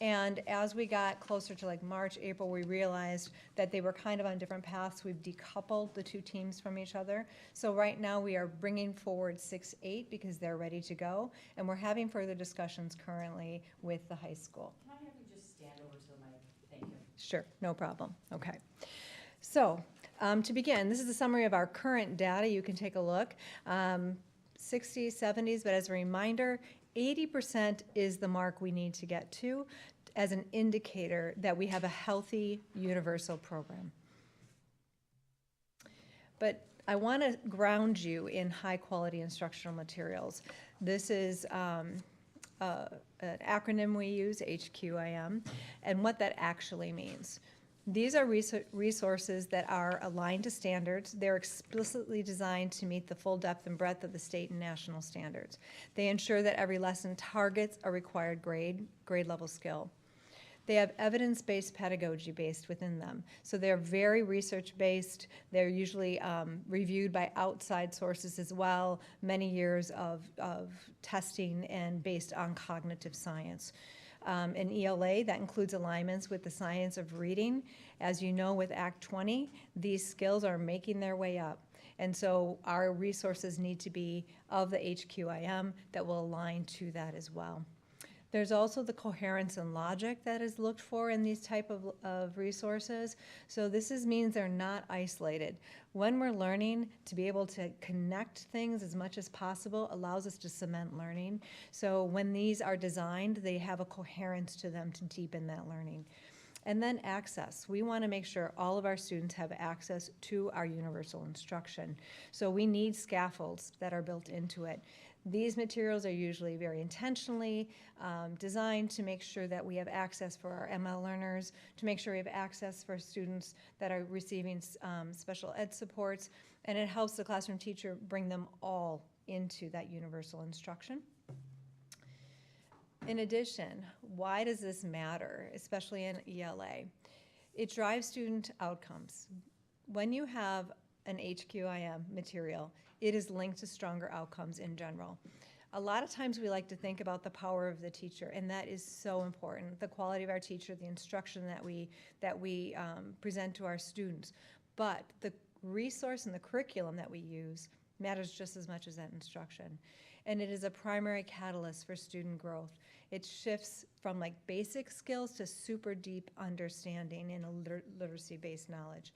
And as we got closer to like March, April, we realized that they were kind of on different paths. We've decoupled the two teams from each other. So right now we are bringing forward 6-8 because they're ready to go. And we're having further discussions currently with the high school. Can I have you just stand over to the mic? Thank you. Sure, no problem. Okay. So to begin, this is a summary of our current data. You can take a look. 60s, 70s, but as a reminder, 80% is the mark we need to get to as an indicator that we have a healthy universal program. But I want to ground you in high-quality instructional materials. This is an acronym we use, HQIM, and what that actually means. These are resources that are aligned to standards. They're explicitly designed to meet the full depth and breadth of the state and national standards. They ensure that every lesson targets a required grade level skill. They have evidence-based pedagogy based within them. So they're very research-based. They're usually reviewed by outside sources as well, many years of testing and based on cognitive science. In ELA, that includes alignments with the science of reading. As you know, with Act 20, these skills are making their way up. And so our resources need to be of the HQIM that will align to that as well. There's also the coherence and logic that is looked for in these type of resources. So this means they're not isolated. When we're learning, to be able to connect things as much as possible allows us to cement learning. So when these are designed, they have a coherence to them to deepen that learning. And then access. We want to make sure all of our students have access to our universal instruction. So we need scaffolds that are built into it. These materials are usually very intentionally designed to make sure that we have access for our ML learners, to make sure we have access for students that are receiving special ed supports, and it helps the classroom teacher bring them all into that universal instruction. In addition, why does this matter, especially in ELA? It drives student outcomes. When you have an HQIM material, it is linked to stronger outcomes in general. A lot of times we like to think about the power of the teacher, and that is so important. The quality of our teacher, the instruction that we present to our students. But the resource and the curriculum that we use matters just as much as that instruction. And it is a primary catalyst for student growth. It shifts from like basic skills to super deep understanding and a literacy-based knowledge.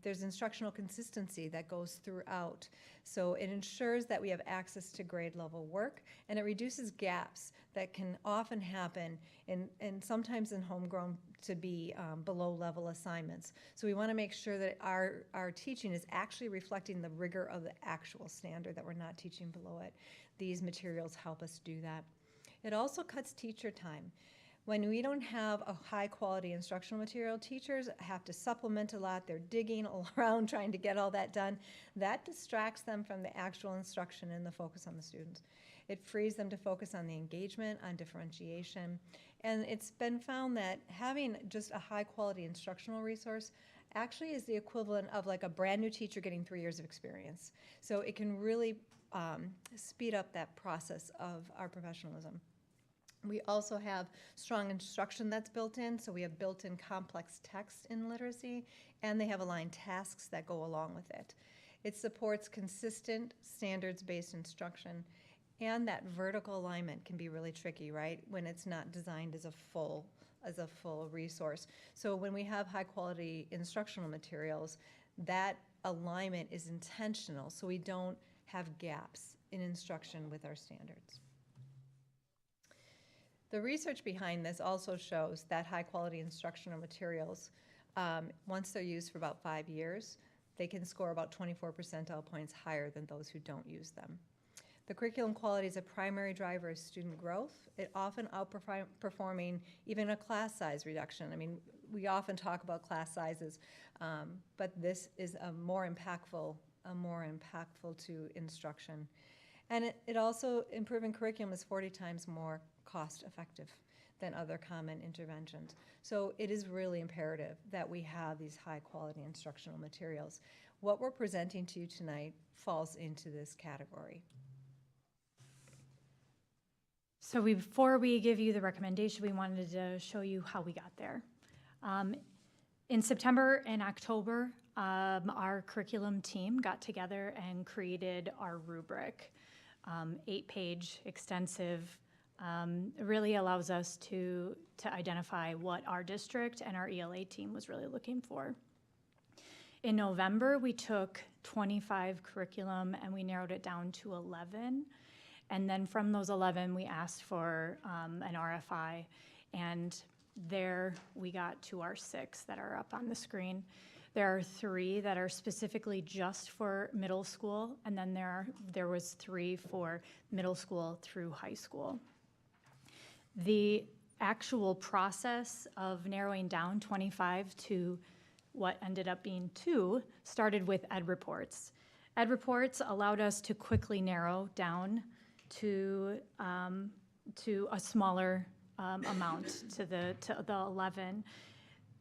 There's instructional consistency that goes throughout. So it ensures that we have access to grade level work, and it reduces gaps that can often happen and sometimes in homegrown to be below level assignments. So we want to make sure that our teaching is actually reflecting the rigor of the actual standard, that we're not teaching below it. These materials help us do that. It also cuts teacher time. When we don't have a high-quality instructional material, teachers have to supplement a lot. They're digging around trying to get all that done. That distracts them from the actual instruction and the focus on the students. It frees them to focus on the engagement, on differentiation. And it's been found that having just a high-quality instructional resource actually is the equivalent of like a brand-new teacher getting 3 years of experience. So it can really speed up that process of our professionalism. We also have strong instruction that's built in, so we have built-in complex text in literacy, and they have aligned tasks that go along with it. It supports consistent, standards-based instruction, and that vertical alignment can be really tricky, right, when it's not designed as a full resource. So when we have high-quality instructional materials, that alignment is intentional, so we don't have gaps in instruction with our standards. The research behind this also shows that high-quality instructional materials, once they're used for about 5 years, they can score about 24 percentile points higher than those who don't use them. The curriculum quality is a primary driver of student growth. It often outperforming even a class size reduction. I mean, we often talk about class sizes, but this is a more impactful to instruction. And it also, improving curriculum is 40 times more cost effective than other common interventions. So it is really imperative that we have these high quality instructional materials. What we're presenting to you tonight falls into this category. So before we give you the recommendation, we wanted to show you how we got there. In September and October, our curriculum team got together and created our rubric, 8-page, extensive. It really allows us to identify what our district and our ELA team was really looking for. In November, we took 25 curriculum and we narrowed it down to 11. And then from those 11, we asked for an RFI, and there we got to our 6 that are up on the screen. There are 3 that are specifically just for middle school, and then there was 3 for middle school through high school. The actual process of narrowing down 25 to what ended up being 2 started with Ed Reports. Ed Reports allowed us to quickly narrow down to a smaller amount, to the 11.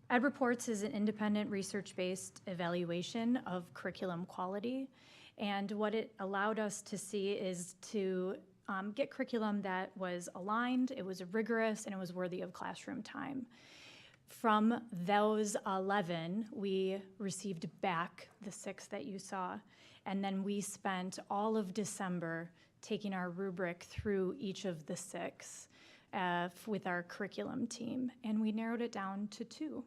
Ed Reports is an independent research-based evaluation of curriculum quality, and what it allowed us to see is to get curriculum that was aligned, it was rigorous, and it was worthy of classroom time. From those 11, we received back the 6 that you saw, and then we spent all of December taking our rubric through each of the 6 with our curriculum team, and we narrowed it down to 2.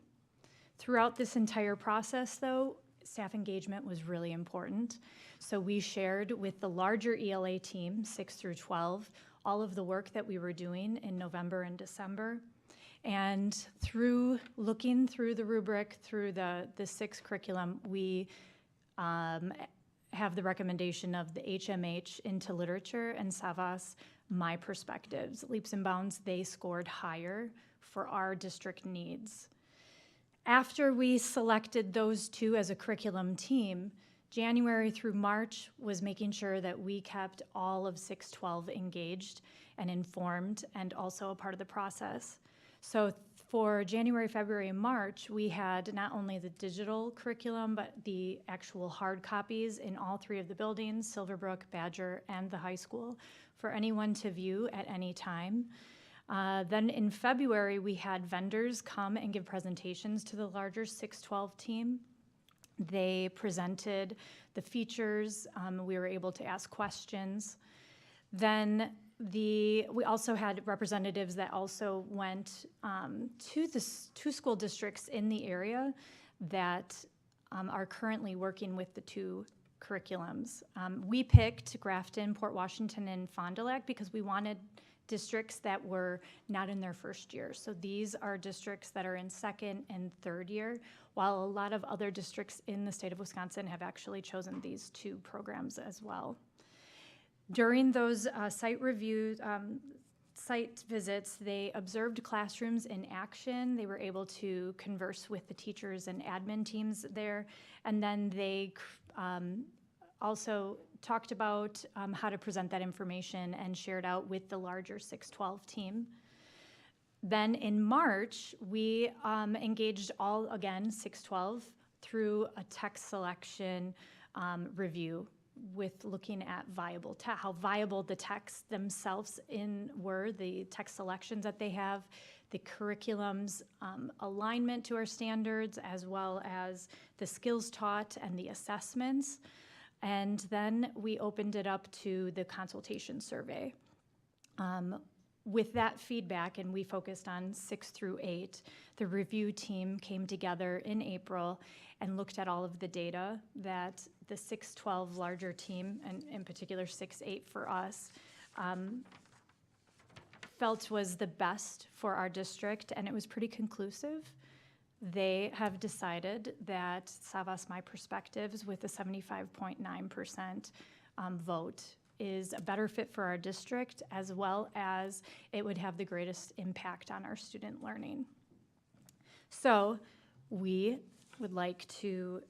Throughout this entire process, though, staff engagement was really important. So we shared with the larger ELA team, 6 through 12, all of the work that we were doing in November and December. And through looking through the rubric, through the 6 curriculum, we have the recommendation of the HMH into literature and Savas My Perspectives. Leaps and Bounds, they scored higher for our district needs. After we selected those 2 as a curriculum team, January through March was making sure that we kept all of 612 engaged and informed and also a part of the process. So for January, February, and March, we had not only the digital curriculum, but the actual hard copies in all 3 of the buildings, Silverbrook, Badger, and the high school, for anyone to view at any time. Then in February, we had vendors come and give presentations to the larger 612 team. They presented the features. We were able to ask questions. Then we also had representatives that also went to the 2 school districts in the area that are currently working with the 2 curriculums. We picked Grafton, Port Washington, and Fond du Lac because we wanted districts that were not in their first year. So these are districts that are in 2nd and 3rd year, while a lot of other districts in the state of Wisconsin have actually chosen these 2 programs as well. During those site reviews, site visits, they observed classrooms in action. They were able to converse with the teachers and admin teams there, and then they also talked about how to present that information and shared out with the larger 612 team. Then in March, we engaged all, again, 612 through a text selection review with looking at how viable the texts themselves were, the text selections that they have, the curriculum's alignment to our standards, as well as the skills taught and the assessments. And then we opened it up to the consultation survey. With that feedback, and we focused on 6 through 8, the review team came together in April and looked at all of the data that the 612 larger team, and in particular 6-8 for us, felt was the best for our district, and it was pretty conclusive. They have decided that Savas My Perspectives with a 75.9% vote is a better fit for our district, as well as it would have the greatest impact on our student learning. So we would like to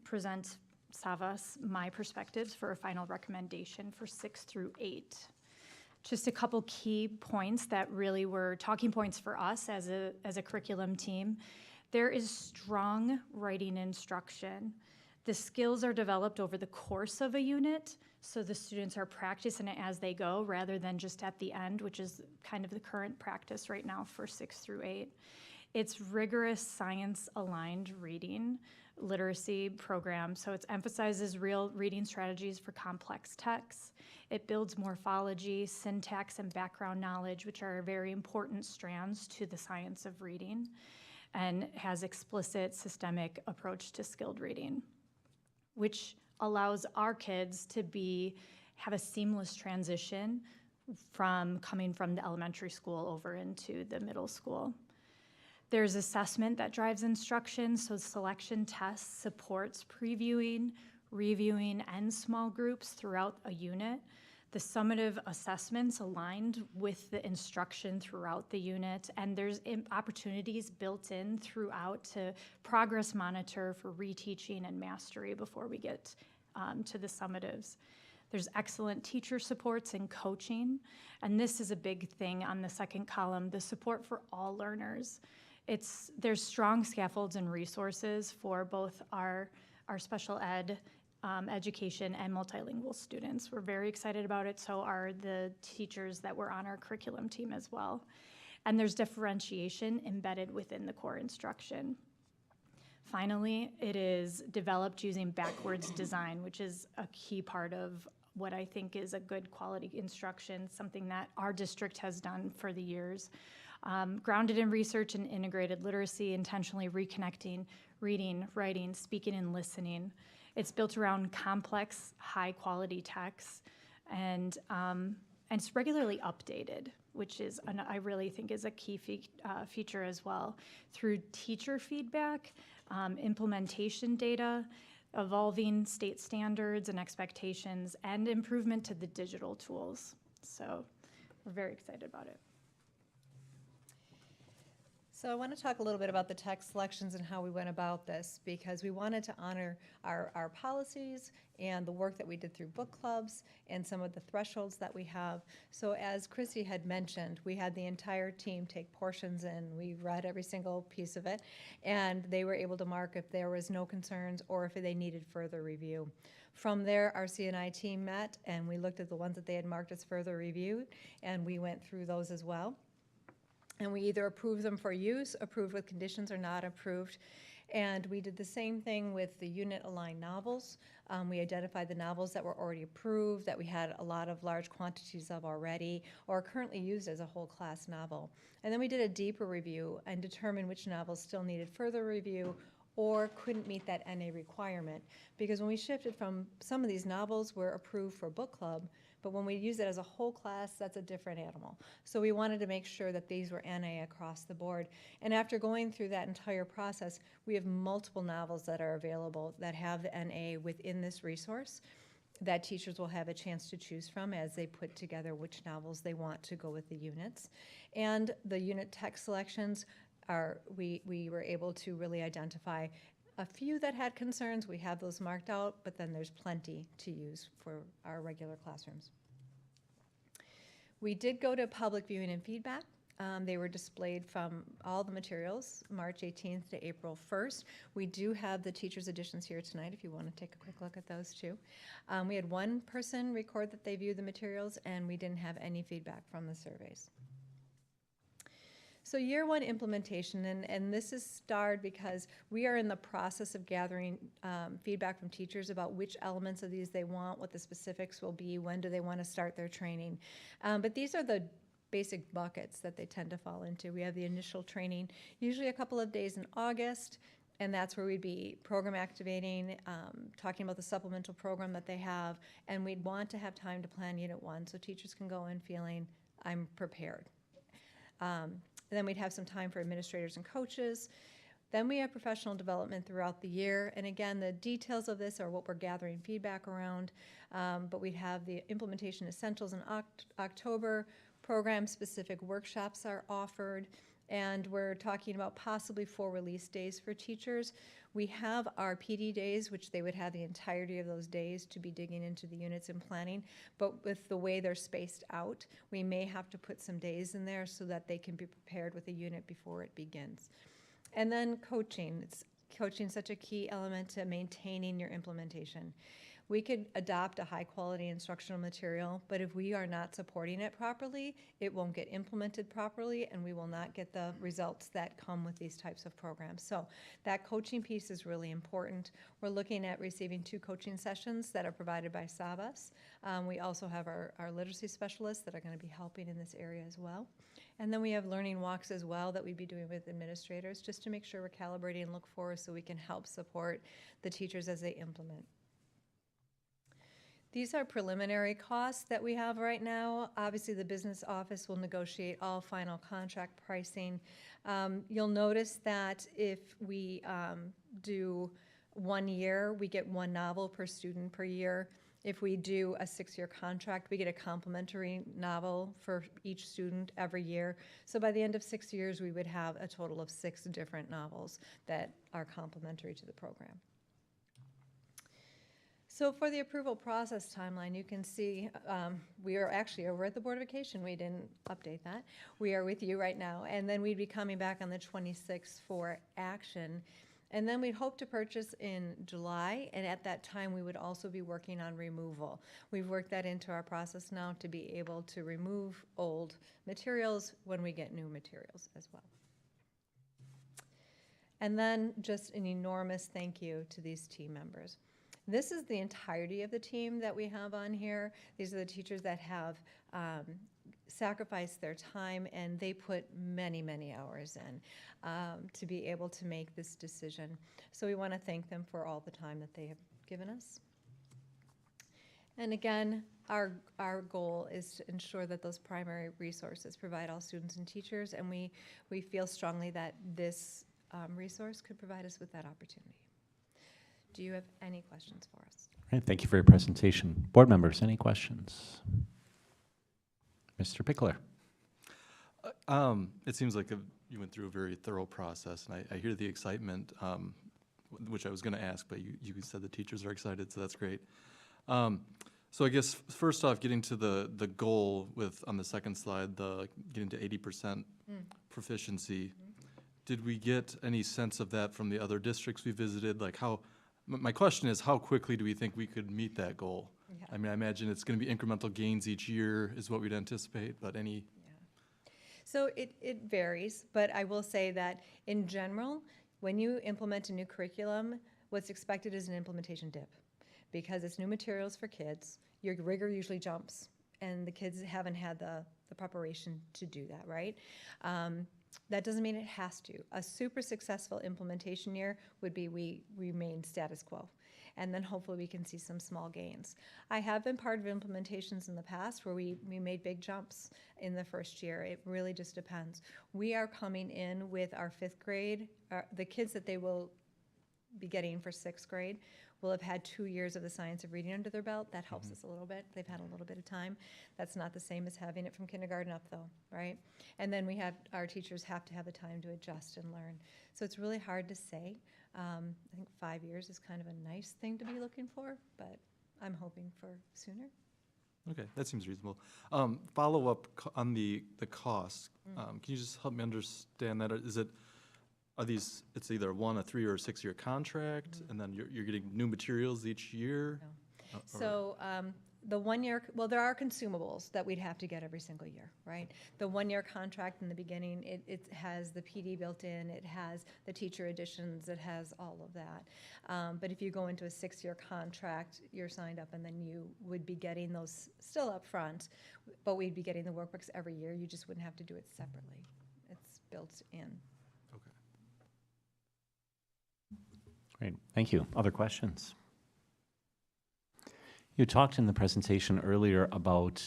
present Savas My Perspectives for a final recommendation for 6 through 8. Just a couple key points that really were talking points for us as a curriculum team. There is strong writing instruction. The skills are developed over the course of a unit, so the students are practicing it as they go rather than just at the end, which is kind of the current practice right now for 6 through 8. It's rigorous science-aligned reading literacy program, so it emphasizes real reading strategies for complex texts. It builds morphology, syntax, and background knowledge, which are very important strands to the science of reading, and has explicit systemic approach to skilled reading, which allows our kids to have a seamless transition from coming from the elementary school over into the middle school. There's assessment that drives instruction, so selection tests supports previewing, reviewing, and small groups throughout a unit. The summative assessments aligned with the instruction throughout the unit, and there's opportunities built in throughout to progress monitor for reteaching and mastery before we get to the summatives. There's excellent teacher supports and coaching, and this is a big thing on the second column, the support for all learners. There's strong scaffolds and resources for both our special ed education and multilingual students. We're very excited about it, so are the teachers that were on our curriculum team as well. And there's differentiation embedded within the core instruction. Finally, it is developed using backwards design, which is a key part of what I think is a good quality instruction, something that our district has done for the years. Grounded in research and integrated literacy, intentionally reconnecting reading, writing, speaking, and listening. It's built around complex, high-quality texts, and it's regularly updated, which is, I really think, is a key feature as well. Through teacher feedback, implementation data, evolving state standards and expectations, and improvement to the digital tools. So we're very excited about it. So I want to talk a little bit about the text selections and how we went about this, because we wanted to honor our policies and the work that we did through book clubs and some of the thresholds that we have. So as Chrissy had mentioned, we had the entire team take portions and we read every single piece of it, and they were able to mark if there was no concerns or if they needed further review. From there, our C&I team met and we looked at the ones that they had marked as further review, and we went through those as well. And we either approved them for use, approved with conditions, or not approved. And we did the same thing with the unit-aligned novels. We identified the novels that were already approved, that we had a lot of large quantities of already, or currently used as a whole class novel. And then we did a deeper review and determined which novels still needed further review or couldn't meet that NA requirement. Because when we shifted from some of these novels were approved for book club, but when we use it as a whole class, that's a different animal. So we wanted to make sure that these were NA across the board. And after going through that entire process, we have multiple novels that are available that have the NA within this resource that teachers will have a chance to choose from as they put together which novels they want to go with the units. And the unit text selections we were able to really identify a few that had concerns. We have those marked out, but then there's plenty to use for our regular classrooms. We did go to public viewing and feedback. They were displayed from all the materials, March 18th to April 1st. We do have the teacher's editions here tonight if you want to take a quick look at those too. We had one person record that they viewed the materials, and we didn't have any feedback from the surveys. So year one implementation, and this is starred because we are in the process of gathering feedback from teachers about which elements of these they want, what the specifics will be, when do they want to start their training. But these are the basic buckets that they tend to fall into. We have the initial training, usually a couple of days in August, and that's where we'd be program activating, talking about the supplemental program that they have, and we'd want to have time to plan Unit 1 so teachers can go in feeling, I'm prepared. Then we'd have some time for administrators and coaches. Then we have professional development throughout the year. And again, the details of this are what we're gathering feedback around. But we'd have the implementation essentials in October. Program-specific workshops are offered. And we're talking about possibly 4 release days for teachers. We have our PD days, which they would have the entirety of those days to be digging into the units and planning. But with the way they're spaced out, we may have to put some days in there so that they can be prepared with a unit before it begins. And then coaching. It's coaching such a key element to maintaining your implementation. We could adopt a high-quality instructional material, but if we are not supporting it properly, it won't get implemented properly, and we will not get the results that come with these types of programs. So that coaching piece is really important. We're looking at receiving 2 coaching sessions that are provided by Savas. We also have our literacy specialists that are going to be helping in this area as well. And then we have learning walks as well that we'd be doing with administrators, just to make sure we're calibrating and look for so we can help support the teachers as they implement. These are preliminary costs that we have right now. Obviously, the business office will negotiate all final contract pricing. You'll notice that if we do 1 year, we get 1 novel per student per year. If we do a 6-year contract, we get a complimentary novel for each student every year. So by the end of 6 years, we would have a total of 6 different novels that are complimentary to the program. So for the approval process timeline, you can see we are actually over at the Board of Education. We didn't update that. We are with you right now. And then we'd be coming back on the 26th for action. And then we'd hope to purchase in July, and at that time, we would also be working on removal. We've worked that into our process now to be able to remove old materials when we get new materials as well. And then just an enormous thank you to these team members. This is the entirety of the team that we have on here. These are the teachers that have sacrificed their time, and they put many, many hours in to be able to make this decision. So we want to thank them for all the time that they have given us. And again, our goal is to ensure that those primary resources provide all students and teachers, and we feel strongly that this resource could provide us with that opportunity. Do you have any questions for us? All right, thank you for your presentation. Board members, any questions? Mr. Pickler. It seems like you went through a very thorough process, and I hear the excitement, which I was going to ask, but you said the teachers are excited, so that's great. So I guess first off, getting to the goal with, on the second slide, getting to 80% proficiency, did we get any sense of that from the other districts we visited? Like my question is, how quickly do we think we could meet that goal? Yeah. I mean, I imagine it's going to be incremental gains each year is what we'd anticipate, but any? Yeah. So it varies, but I will say that in general, when you implement a new curriculum, what's expected is an implementation dip. Because it's new materials for kids, your rigor usually jumps, and the kids haven't had the preparation to do that, right? That doesn't mean it has to. A super successful implementation year would be we remain status quo, and then hopefully we can see some small gains. I have been part of implementations in the past where we made big jumps in the first year. It really just depends. We are coming in with our 5th grade, the kids that they will be getting for 6th grade will have had 2 years of the science of reading under their belt. That helps us a little bit. They've had a little bit of time. That's not the same as having it from kindergarten up, though, right? And then our teachers have to have the time to adjust and learn. So it's really hard to say. I think 5 years is kind of a nice thing to be looking for, but I'm hoping for sooner. Okay, that seems reasonable. Follow up on the cost. Can you just help me understand that? It's either a 3 or 6 year contract, and then you're getting new materials each year? No. So the 1 year, well, there are consumables that we'd have to get every single year, right? The 1 year contract in the beginning, it has the PD built in, it has the teacher additions, it has all of that. But if you go into a 6 year contract, you're signed up, and then you would be getting those still up front, but we'd be getting the workbooks every year. You just wouldn't have to do it separately. It's built in. Great, thank you. Other questions? You talked in the presentation earlier about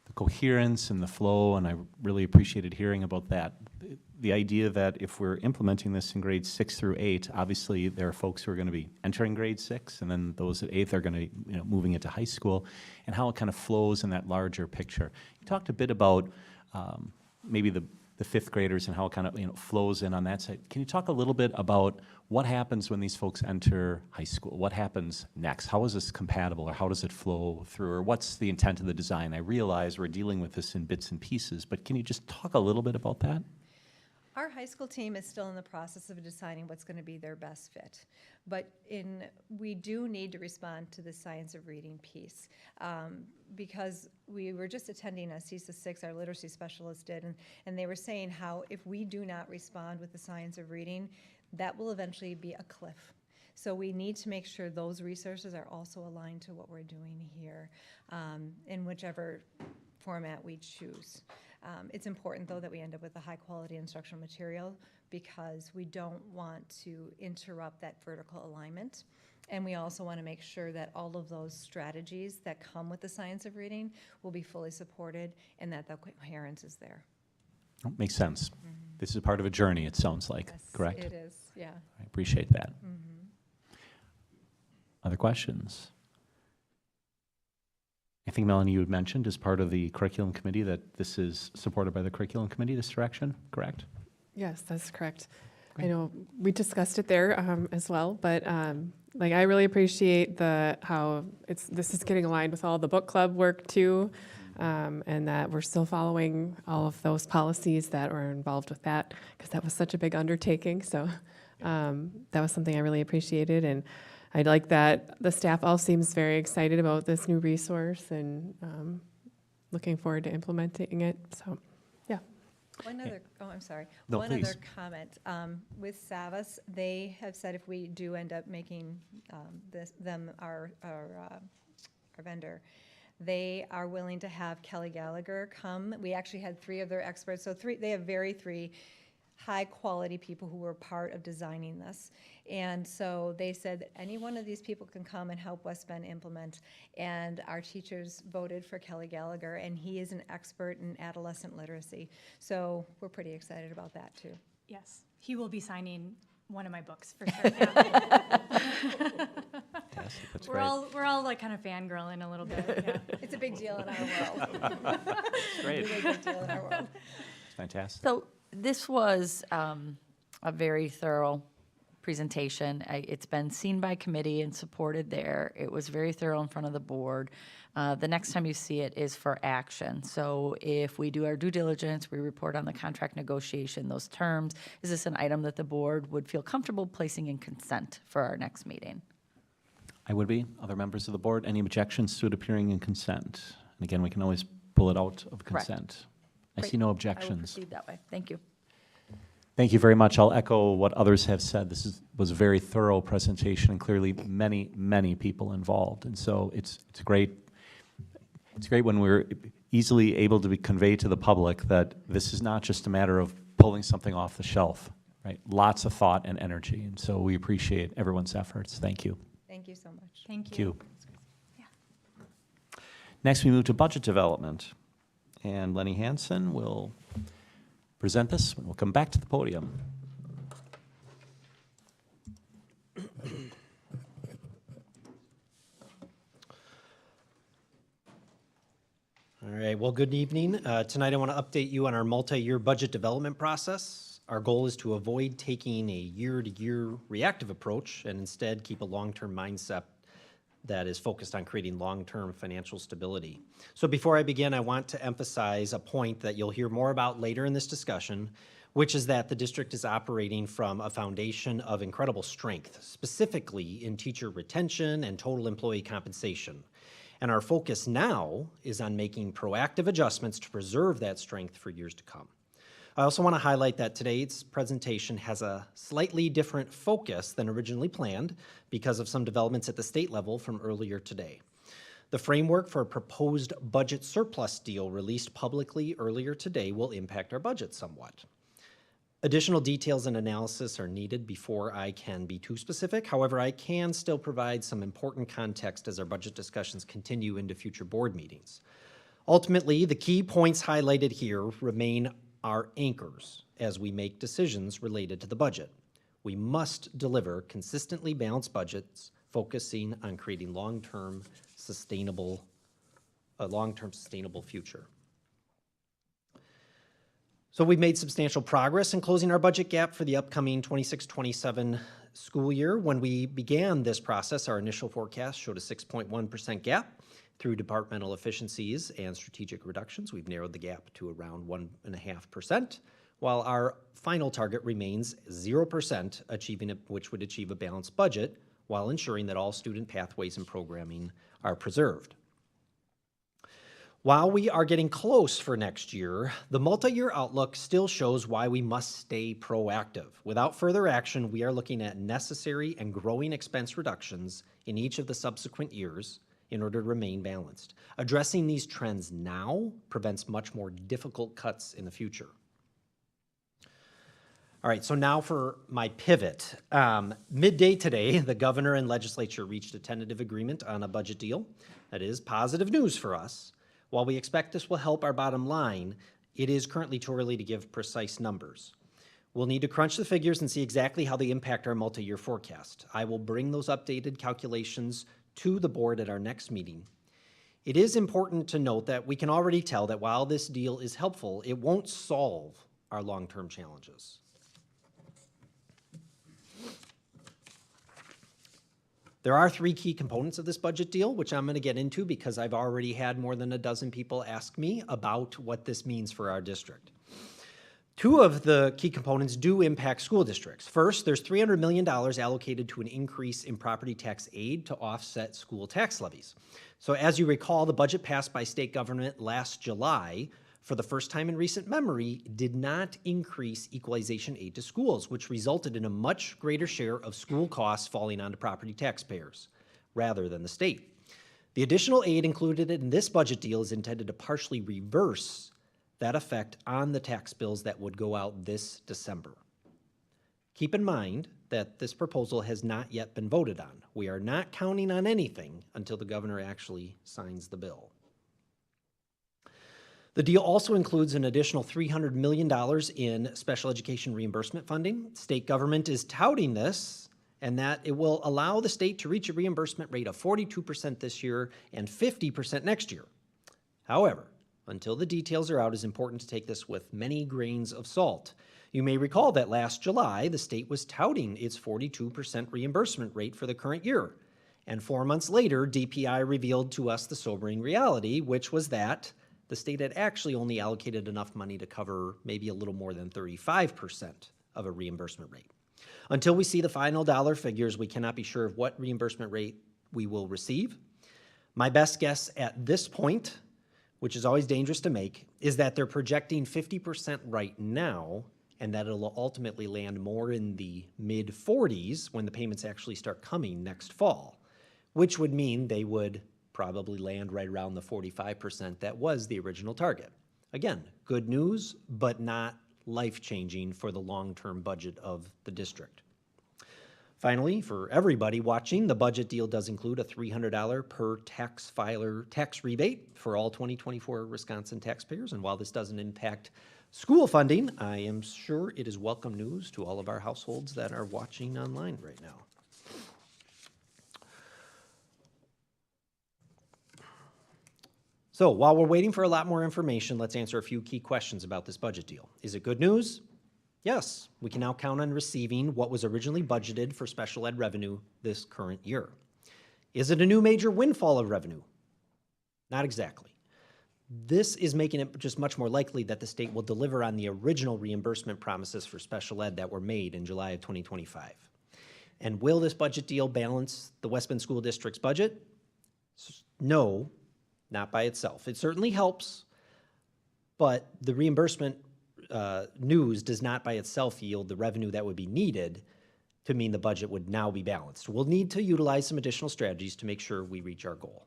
the coherence and the flow, and I really appreciated hearing about that. The idea that if we're implementing this in grades 6 through 8, obviously there are folks who are going to be entering grade 6, and then those at 8th are going to be moving into high school, and how it kind of flows in that larger picture. You talked a bit about maybe the 5th graders and how it kind of flows in on that side. Can you talk a little bit about what happens when these folks enter high school? What happens next? How is this compatible, or how does it flow through, or what's the intent of the design? I realize we're dealing with this in bits and pieces, but can you just talk a little bit about that? Our high school team is still in the process of deciding what's going to be their best fit. But we do need to respond to the science of reading piece because we were just attending a CISA 6, our literacy specialist did, and they were saying how if we do not respond with the science of reading, that will eventually be a cliff. So we need to make sure those resources are also aligned to what we're doing here in whichever format we choose. It's important, though, that we end up with a high-quality instructional material because we don't want to interrupt that vertical alignment. And we also want to make sure that all of those strategies that come with the science of reading will be fully supported and that the coherence is there. Oh, makes sense. This is part of a journey, it sounds like, Yes, correct? it is, yeah. I appreciate that. Other questions? I think, Melanie, you had mentioned as part of the curriculum committee that this is supported by the curriculum committee, this direction, correct? Yes, that's correct. Great. I know we discussed it there as well, but like I really appreciate how this is getting aligned with all the book club work too, and that we're still following all of those policies that were involved with that because that was such a big undertaking. So that was something I really appreciated, and I like that the staff all seems very excited about this new resource and looking forward to implementing it. So, yeah. I'm sorry. No, One please. other comment. With Savas, they have said if we do end up making them our vendor, they are willing to have Kelly Gallagher come. We actually had 3 of their experts, so they have 3 high-quality people who were part of designing this. And so they said that any one of these people can come and help West Bend implement. And our teachers voted for Kelly Gallagher, and he is an expert in adolescent literacy. So we're pretty excited about that, too. Yes, he will be signing one of my books for sure. Yeah. Fantastic, that's we're great. all like kind of fangirling a little bit. Yeah. It's a big deal in our world. Great. Really big deal in our world. Fantastic. So this was a very thorough presentation. It's been seen by committee and supported there. It was very thorough in front of the board. The next time you see it is for action. So if we do our due diligence, we report on the contract negotiation, those terms, is this an item that the board would feel comfortable placing in consent for our next meeting? I would be. Other members of the board, any objections to it appearing in consent? And again, we can always pull it out of Correct. consent. I Great. see no I will objections. proceed that way. Thank you. Thank you very much. I'll echo what others have said. This was a very thorough presentation, and clearly many people involved. And so it's great when we're easily able to convey to the public that this is not just a matter of pulling something off the shelf, right? Lots of thought and energy, and so we appreciate everyone's efforts. Thank you. Thank you so much. Thank Thank you. you. Next, we move to budget development, and Lenny Hansen will present this. We'll come back to the podium. All right, well, good evening. Tonight I want to update you on our multi-year budget development process. Our goal is to avoid taking a year-to-year reactive approach and instead keep a long-term mindset that is focused on creating long-term financial stability. So before I begin, I want to emphasize a point that you'll hear more about later in this discussion, which is that the district is operating from a foundation of incredible strength, specifically in teacher retention and total employee compensation. And our focus now is on making proactive adjustments to preserve that strength for years to come. I also want to highlight that today's presentation has a slightly different focus than originally planned because of some developments at the state level from earlier today. The framework for a proposed budget surplus deal released publicly earlier today will impact our budget somewhat. Additional details and analysis are needed before I can be too specific. However, I can still provide some important context as our budget discussions continue into future board meetings. Ultimately, the key points highlighted here remain our anchors as we make decisions related to the budget. We must deliver consistently balanced budgets, focusing on creating a long-term sustainable future. So we've made substantial progress in closing our budget gap for the upcoming 26-27 school year. When we began this process, our initial forecast showed a 6.1% gap. Through departmental efficiencies and strategic reductions, we've narrowed the gap to around 1.5%. while our final target remains 0%, which would achieve a balanced budget while ensuring that all student pathways and programming are preserved. While we are getting close for next year, the multi-year outlook still shows why we must stay proactive. Without further action, we are looking at necessary and growing expense reductions in each of the subsequent years in order to remain balanced. Addressing these trends now prevents much more difficult cuts in the future. All right, so now for my pivot. Midday today, the governor and legislature reached a tentative agreement on a budget deal. That is positive news for us. While we expect this will help our bottom line, it is currently too early to give precise numbers. We'll need to crunch the figures and see exactly how they impact our multi-year forecast. I will bring those updated calculations to the board at our next meeting. It is important to note that we can already tell that while this deal is helpful, it won't solve our long-term challenges. There are three key components of this budget deal, which I'm going to get into because I've already had more than a dozen people ask me about what this means for our district. Two of the key components do impact school districts. First, there's $300 million allocated to an increase in property tax aid to offset school tax levies. So as you recall, the budget passed by state government last July, for the first time in recent memory, did not increase equalization aid to schools, which resulted in a much greater share of school costs falling onto property taxpayers rather than the state. The additional aid included in this budget deal is intended to partially reverse that effect on the tax bills that would go out this December. Keep in mind that this proposal has not yet been voted on. We are not counting on anything until the governor actually signs the bill. The deal also includes an additional $300 million in special education reimbursement funding. State government is touting this and that it will allow the state to reach a reimbursement rate of 42% this year and 50% next year. However, until the details are out, it's important to take this with many grains of salt. You may recall that last July, the state was touting its 42% reimbursement rate for the current year. And 4 months later, DPI revealed to us the sobering reality, which was that the state had actually only allocated enough money to cover maybe a little more than 35% of a reimbursement rate. Until we see the final dollar figures, we cannot be sure of what reimbursement rate we will receive. My best guess at this point, which is always dangerous to make, is that they're projecting 50% right now, and that it'll ultimately land more in the mid-40s when the payments actually start coming next fall, which would mean they would probably land right around the 45% that was the original target. Again, good news, but not life-changing for the long-term budget of the district. Finally, for everybody watching, the budget deal does include a $300 per tax filer tax rebate for all 2024 Wisconsin taxpayers. And while this doesn't impact school funding, I am sure it is welcome news to all of our households that are watching online right now. So while we're waiting for a lot more information, let's answer a few key questions about this budget deal. Is it good news? Yes, we can now count on receiving what was originally budgeted for special ed revenue this current year. Is it a new major windfall of revenue? Not exactly. This is making it just much more likely that the state will deliver on the original reimbursement promises for special ed that were made in July of 2025. And will this budget deal balance the West Bend School District's budget? No, not by itself. It certainly helps, but the reimbursement news does not by itself yield the revenue that would be needed to mean the budget would now be balanced. We'll need to utilize some additional strategies to make sure we reach our goal.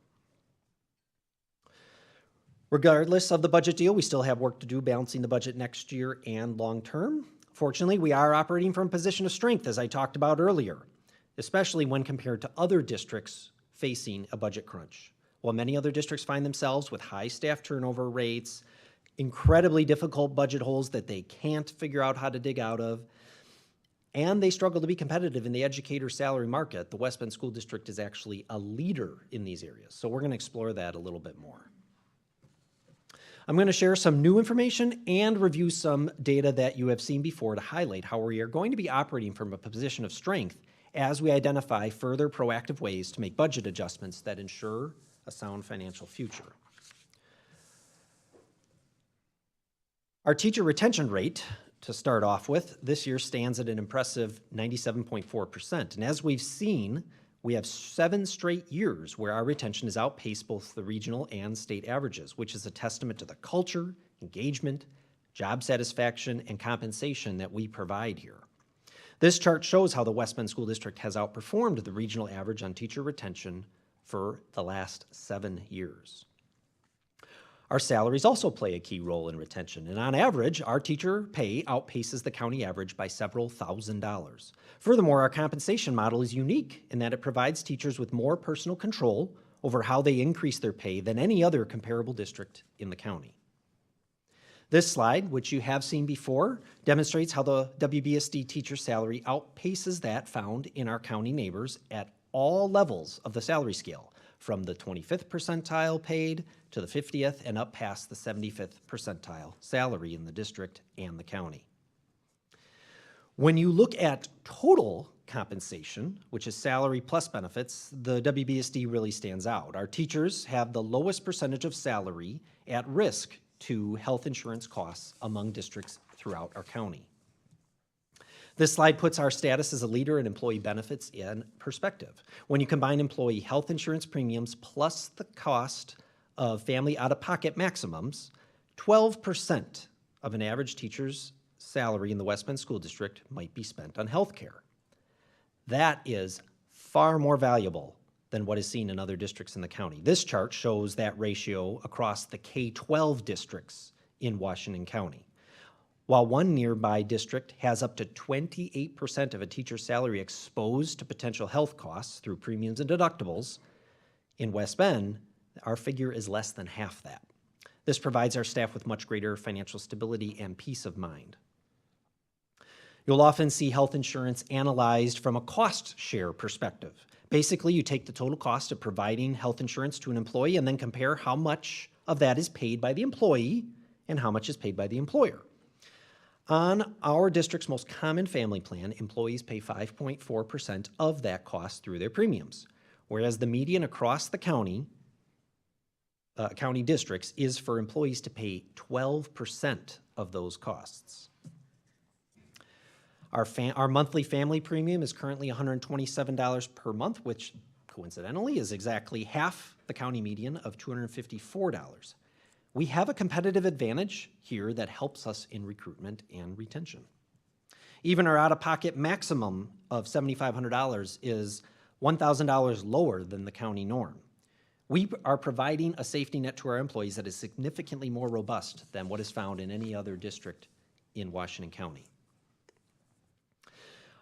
Regardless of the budget deal, we still have work to do balancing the budget next year and long term. Fortunately, we are operating from a position of strength, as I talked about earlier, especially when compared to other districts facing a budget crunch. While many other districts find themselves with high staff turnover rates, incredibly difficult budget holes that they can't figure out how to dig out of, and they struggle to be competitive in the educator salary market, the West Bend School District is actually a leader in these areas. So we're going to explore that a little bit more. I'm going to share some new information and review some data that you have seen before to highlight how we are going to be operating from a position of strength as we identify further proactive ways to make budget adjustments that ensure a sound financial future. Our teacher retention rate to start off with, this year stands at an impressive 97.4%. And as we've seen, we have 7 straight years where our retention has outpaced both the regional and state averages, which is a testament to the culture, engagement, job satisfaction, and compensation that we provide here. This chart shows how the West Bend School District has outperformed the regional average on teacher retention for the last 7 years. Our salaries also play a key role in retention, and on average, our teacher pay outpaces the county average by several $1,000s. Furthermore, our compensation model is unique in that it provides teachers with more personal control over how they increase their pay than any other comparable district in the county. This slide, which you have seen before, demonstrates how the WBSD teacher salary outpaces that found in our county neighbors at all levels of the salary scale, from the 25th percentile paid to the 50th and up past the 75th percentile salary in the district and the county. When you look at total compensation, which is salary plus benefits, the WBSD really stands out. Our teachers have the lowest percentage of salary at risk to health insurance costs among districts throughout our county. This slide puts our status as a leader in employee benefits in perspective. When you combine employee health insurance premiums plus the cost of family out-of-pocket maximums, 12% of an average teacher's salary in the West Bend School District might be spent on health care. That is far more valuable than what is seen in other districts in the county. This chart shows that ratio across the K-12 districts in Washington County. While one nearby district has up to 28% of a teacher's salary exposed to potential health costs through premiums and deductibles, in West Bend, our figure is less than half that. This provides our staff with much greater financial stability and peace of mind. You'll often see health insurance analyzed from a cost share perspective. Basically, you take the total cost of providing health insurance to an employee and then compare how much of that is paid by the employee and how much is paid by the employer. On our district's most common family plan, employees pay 5.4% of that cost through their premiums, whereas the median across the county districts is for employees to pay 12% of those costs. Our monthly family premium is currently $127 per month, which coincidentally is exactly half the county median of $254. We have a competitive advantage here that helps us in recruitment and retention. Even our out-of-pocket maximum of $7,500 is $1,000 lower than the county norm. We are providing a safety net to our employees that is significantly more robust than what is found in any other district in Washington County.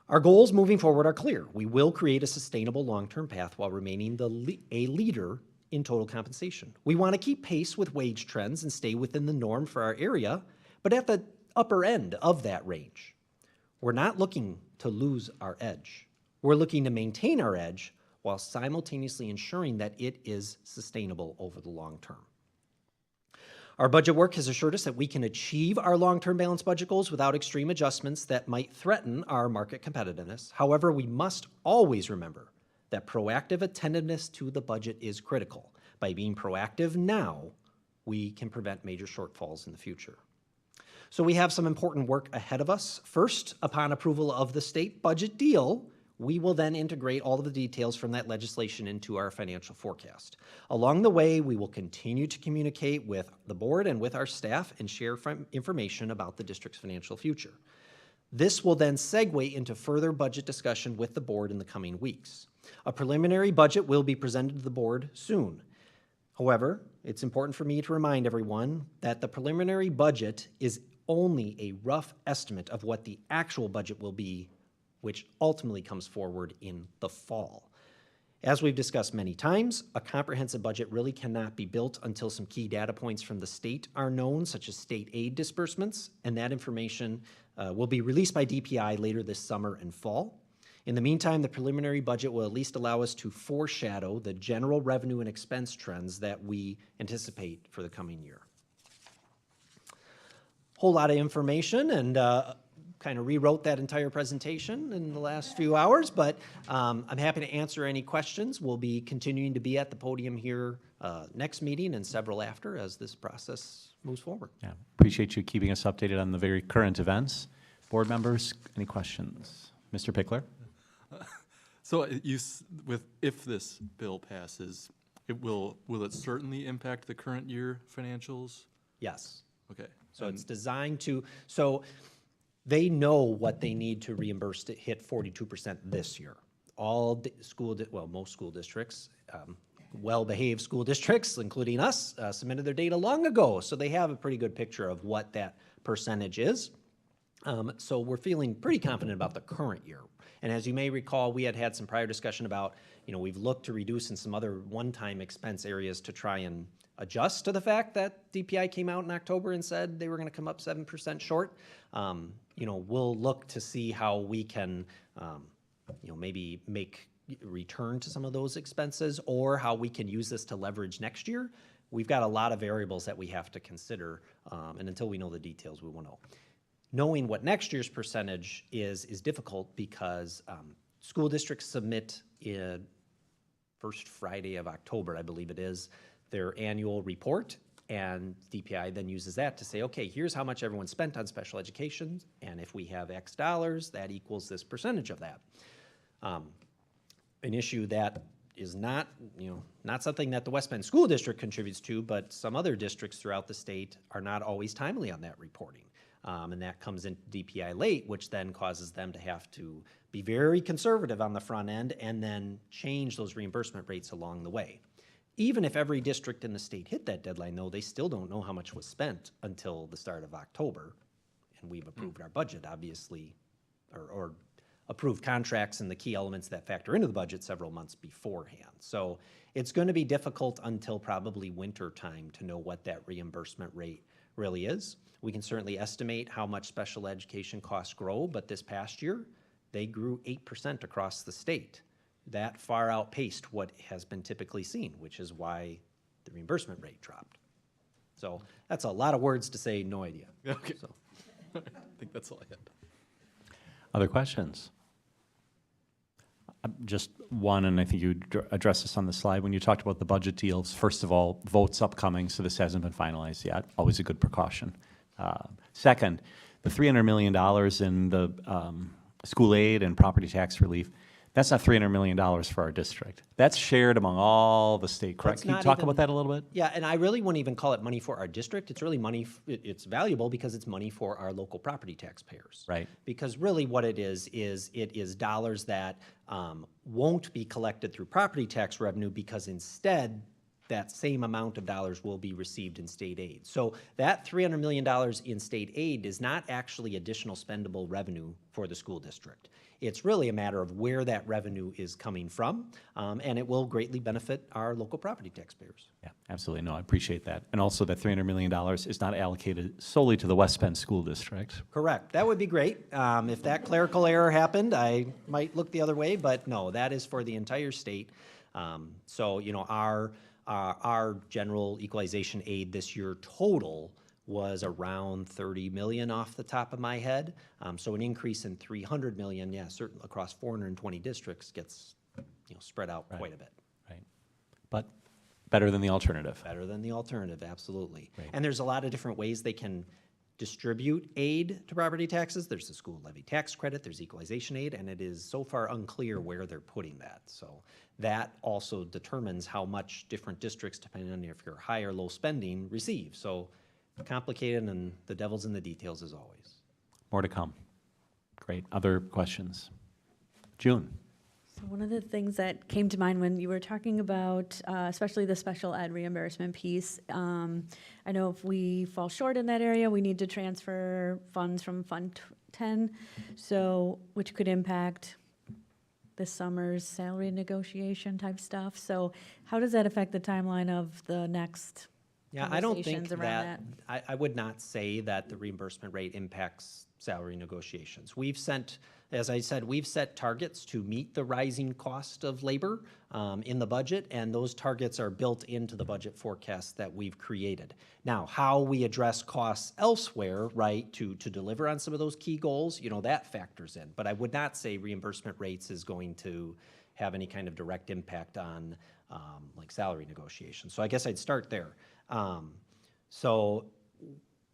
Our goals moving forward are clear. We will create a sustainable long-term path while remaining a leader in total compensation. We want to keep pace with wage trends and stay within the norm for our area, but at the upper end of that range. We're not looking to lose our edge. We're looking to maintain our edge while simultaneously ensuring that it is sustainable over the long term. Our budget work has assured us that we can achieve our long-term balanced budget goals without extreme adjustments that might threaten our market competitiveness. However, we must always remember that proactive attentiveness to the budget is critical. By being proactive now, we can prevent major shortfalls in the future. So we have some important work ahead of us. First, upon approval of the state budget deal, we will then integrate all of the details from that legislation into our financial forecast. Along the way, we will continue to communicate with the board and with our staff and share information about the district's financial future. This will then segue into further budget discussion with the board in the coming weeks. A preliminary budget will be presented to the board soon. However, it's important for me to remind everyone that the preliminary budget is only a rough estimate of what the actual budget will be, which ultimately comes forward in the fall. As we've discussed many times, a comprehensive budget really cannot be built until some key data points from the state are known, such as state aid disbursements, and that information will be released by DPI later this summer and fall. In the meantime, the preliminary budget will at least allow us to foreshadow the general revenue and expense trends that we anticipate for the coming year. Whole lot of information and kind of rewrote that entire presentation in the last few hours, but I'm happy to answer any questions. We'll be continuing to be at the podium here next meeting and several after as this process moves forward. Yeah, appreciate you keeping us updated on the very current events. Board members, any questions? Mr. Pickler? So if this bill passes, will it certainly impact the current year financials? Yes. Okay. So it's designed to, so they know what they need to reimburse to hit 42% this year. All most school districts, well-behaved school districts, including us, submitted their data long ago. So they have a pretty good picture of what that percentage is. So we're feeling pretty confident about the current year. And as you may recall, we had some prior discussion about, we've looked to reduce in some other one-time expense areas to try and adjust to the fact that DPI came out in October and said they were going to come up 7% short. We'll look to see how we can, maybe make return to some of those expenses, or how we can use this to leverage next year. We've got a lot of variables that we have to consider, and until we know the details, we won't know. Knowing what next year's percentage is difficult because school districts submit in first Friday of October, I believe it is, their annual report, and DPI then uses that to say, okay, here's how much everyone spent on special education, and if we have X dollars, that equals this percentage of that. An issue that is not something that the West Bend School District contributes to, but some other districts throughout the state are not always timely on that reporting. And that comes into DPI late, which then causes them to have to be very conservative on the front end and then change those reimbursement rates along the way. Even if every district in the state hit that deadline, though, they still don't know how much was spent until the start of October. And we've approved our budget, obviously, or approved contracts and the key elements that factor into the budget several months beforehand. So it's going to be difficult until probably winter time to know what that reimbursement rate really is. We can certainly estimate how much special education costs grow, but this past year, they grew 8% across the state. That far outpaced what has been typically seen, which is why the reimbursement rate dropped. So that's a lot of words to say, no idea. Okay. So. I think that's all I had. Other questions? Just one, and I think you addressed this on the slide, when you talked about the budget deals, first of all, votes upcoming, so this hasn't been finalized yet, always a good precaution. Second, the $300 million in the school aid and property tax relief, that's not $300 million for our district. That's shared among all the state, correct? Can you talk about that a little bit? Yeah, and I really wouldn't even call it money for our district. It's really money, it's valuable because it's money for our local property taxpayers. Right. Because really what it is dollars that won't be collected through property tax revenue, because instead that same amount of dollars will be received in state aid. So that $300 million in state aid is not actually additional spendable revenue for the school district. It's really a matter of where that revenue is coming from, and it will greatly benefit our local property taxpayers. Yeah, absolutely. No, I appreciate that. And also that $300 million is not allocated solely to the West Bend School District. Correct. That would be great. If that clerical error happened, I might look the other way, but no, that is for the entire state. So, our general equalization aid this year total was around 30 million off the top of my head. So an increase in 300 million, yeah, certainly across 420 districts gets, spread out quite a bit. Right. But better than the alternative. Better than the alternative, absolutely. Right. And there's a lot of different ways they can distribute aid to property taxes. There's the school levy tax credit, there's equalization aid, and it is so far unclear where they're putting that. So that also determines how much different districts, depending on if you're high or low spending, receive. So complicated, and the devil's in the details as always. More to come. Great. Other questions? June. So one of the things that came to mind when you were talking about, especially the special ed reimbursement piece, I know if we fall short in that area, we need to transfer funds from Fund 10, so which could impact this summer's salary negotiation type stuff. So how does that affect the timeline of the next Yeah, I don't think conversations around that, I would not say that the reimbursement rate impacts salary negotiations. We've sent, as I said, we've set targets to meet the rising cost of labor in the budget, and those targets are built into the budget forecast that we've created. Now, how we address costs elsewhere, right, to deliver on some of those key goals, you know, that factors in. But I would not say reimbursement rates is going to have any kind of direct impact on like salary negotiations. So I guess I'd start there. So,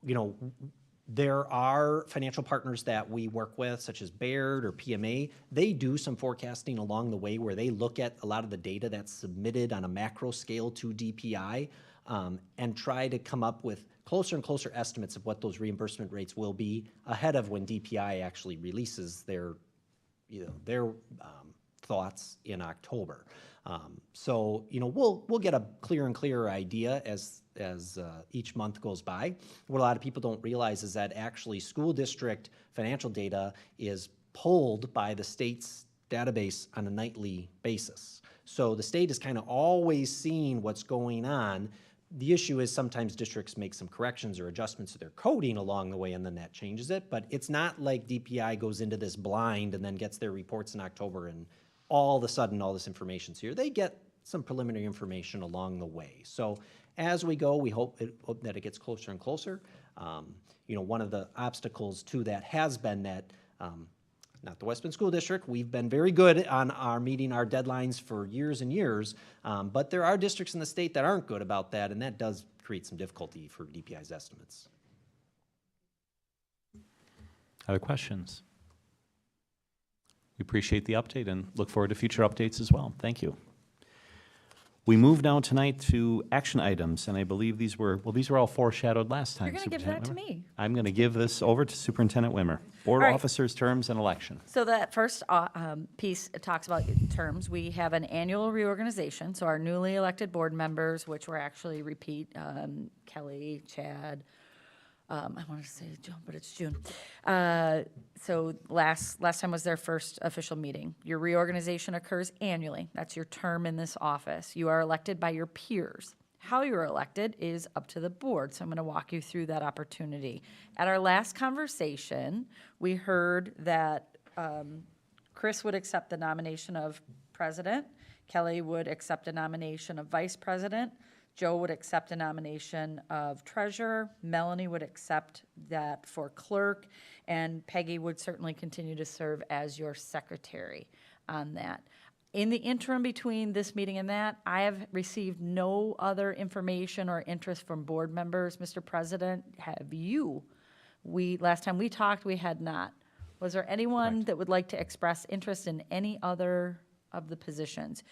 you know, there are financial partners that we work with, such as Baird or PMA. They do some forecasting along the way where they look at a lot of the data that's submitted on a macro scale to DPI and try to come up with closer and closer estimates of what those reimbursement rates will be ahead of when DPI actually releases their, you know, their thoughts in October. So, you know, we'll get a clearer and clearer idea as each month goes by. What a lot of people don't realize is that actually school district financial data is pulled by the state's database on a nightly basis. So the state is kind of always seeing what's going on. The issue is sometimes districts make some corrections or adjustments to their coding along the way, and then that changes it. But it's not like DPI goes into this blind and then gets their reports in October and all of a sudden all this information's here. They get some preliminary information along the way. So as we go, we hope that it gets closer and closer. You know, one of the obstacles to that has been that, not the West Bend School District, we've been very good on our meeting our deadlines for years and years, but there are districts in the state that aren't good about that, and that does create some difficulty for DPI's estimates. Other questions? We appreciate the update and look forward to future updates as well. Thank you. We move now tonight to action items, and I believe these were all foreshadowed last time. You're going to give that to Superintendent me. Wimmer. I'm going to give this over to Superintendent Wimmer. Board All right. officers' terms and election. So that first piece talks about terms. We have an annual reorganization, so our newly elected board members, which were actually repeat, Kelly, Chad, I wanted to say June, but it's June. So last time was their first official meeting. Your reorganization occurs annually. That's your term in this office. You are elected by your peers. How you are elected is up to the board, so I'm going to walk you through that opportunity. At our last conversation, we heard that Chris would accept the nomination of president, Kelly would accept a nomination of vice president, Joe would accept a nomination of treasurer, Melanie would accept that for clerk, and Peggy would certainly continue to serve as your secretary on that. In the interim between this meeting and that, I have received no other information or interest from board members. Mr. President, have you? Last time we talked, we had not. Was there anyone that would like to express interest in any other of the positions?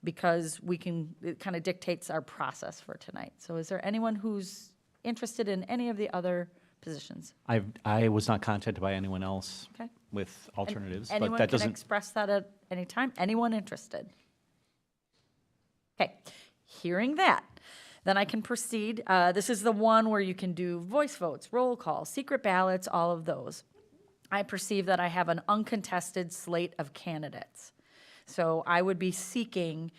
Because it kind of dictates our process for tonight. So is there anyone who's interested in any of the other positions? I was not contacted by anyone else Okay. with alternatives, but Anyone that can doesn't. express that at any time? Anyone interested? Okay, hearing that, then I can proceed. This is the one where you can do voice votes, roll call, secret ballots, all of those. I perceive that I have an uncontested slate of candidates. So I would be seeking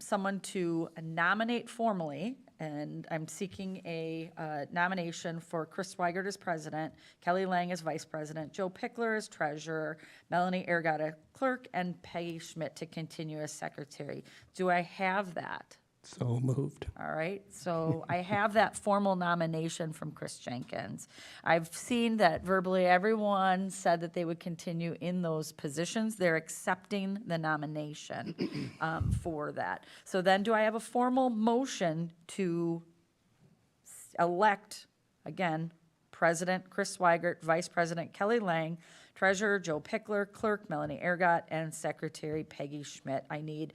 someone to nominate formally, and I'm seeking a nomination for Chris Weigert as president, Kelly Lang as vice president, Joe Pickler as treasurer, Melanie Ergott as clerk, and Peggy Schmidt to continue as secretary. Do I have that? So moved. All right, so I have that formal nomination from Chris Jenkins. I've seen that verbally everyone said that they would continue in those positions. They're accepting the nomination for that. So then do I have a formal motion to elect, again, President Chris Weigert, Vice President Kelly Lang, Treasurer Joe Pickler, Clerk Melanie Ergott, and Secretary Peggy Schmidt. I need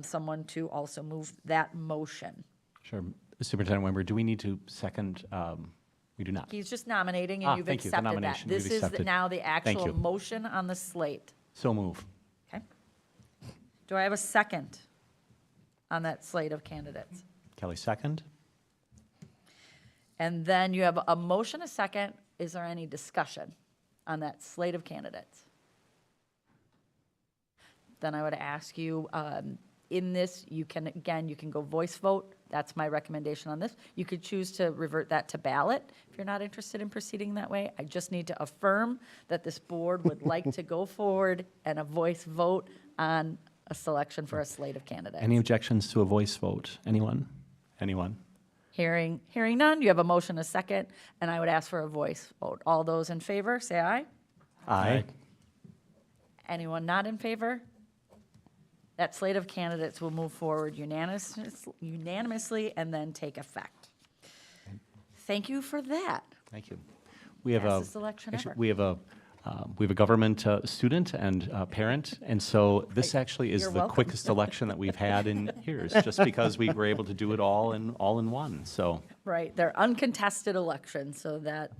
someone to also move that motion. Sure. Superintendent Wimber, do we need to second? We do not. He's just nominating, and you've thank you, the accepted that. nomination. This We've is accepted. now the Thank actual you. motion on the slate. So move. Okay. Do I have a second on that slate of candidates? Kelly, second. And then you have a motion, a second. Is there any discussion on that slate of candidates? Then I would ask you, in this, you can, again, you can go voice vote. That's my recommendation on this. You could choose to revert that to ballot if you're not interested in proceeding that way. I just need to affirm that this board would like to go forward and a voice vote on a selection for a slate of candidates. Any objections to a voice vote? Anyone? Anyone? Hearing none, you have a motion, a second, and I would ask for a voice vote. All those in favor, say aye. Aye. Anyone not in favor? That slate of candidates will move forward unanimously and then take effect. Thank you for that. Thank you. We have a, Fastest selection actually, ever. we have a government student and parent, and so this actually is You're the welcome. quickest election that we've had in years, just because we were able to do it all in one. So Right, they're uncontested elections, so that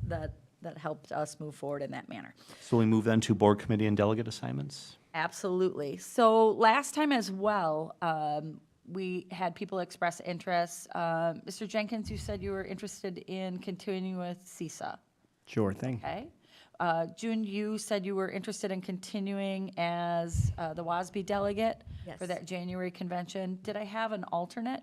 helped us move forward in that manner. we move then to board committee and delegate assignments. Absolutely. So last time as well, we had people express interest. Mr. Jenkins, you said you were interested in continuing with CISA, Sure thing. okay? June, you said you were interested in continuing as the WASB delegate for Yes. that January convention. Did I have an alternate?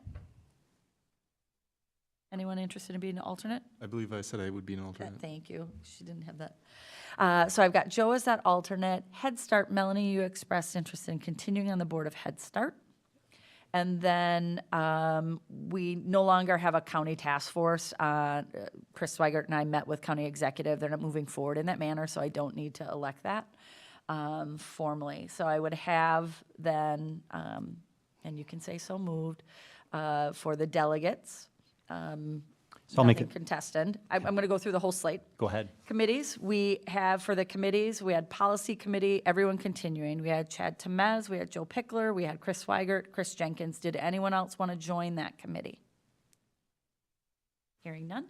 Anyone interested in being an alternate? I believe I said I would be an alternate. Thank you. She didn't have that. So I've got Joe as that alternate. Head Start, Melanie, you expressed interest in continuing on the board of Head Start. And then we no longer have a county task force. Chris Swigert and I met with county executive. They're not moving forward in that manner, so I don't need to elect that formally. So I would have then, and you can say so moved, for the delegates. So I'll make Nothing it, contested. I'm going to go through the whole slate. go ahead. Committees, we have for the committees, we had policy committee, everyone continuing. We had Chad Temez, we had Joe Pickler, we had Chris Swigert, Chris Jenkins. Did anyone else want to join that committee? Hearing none.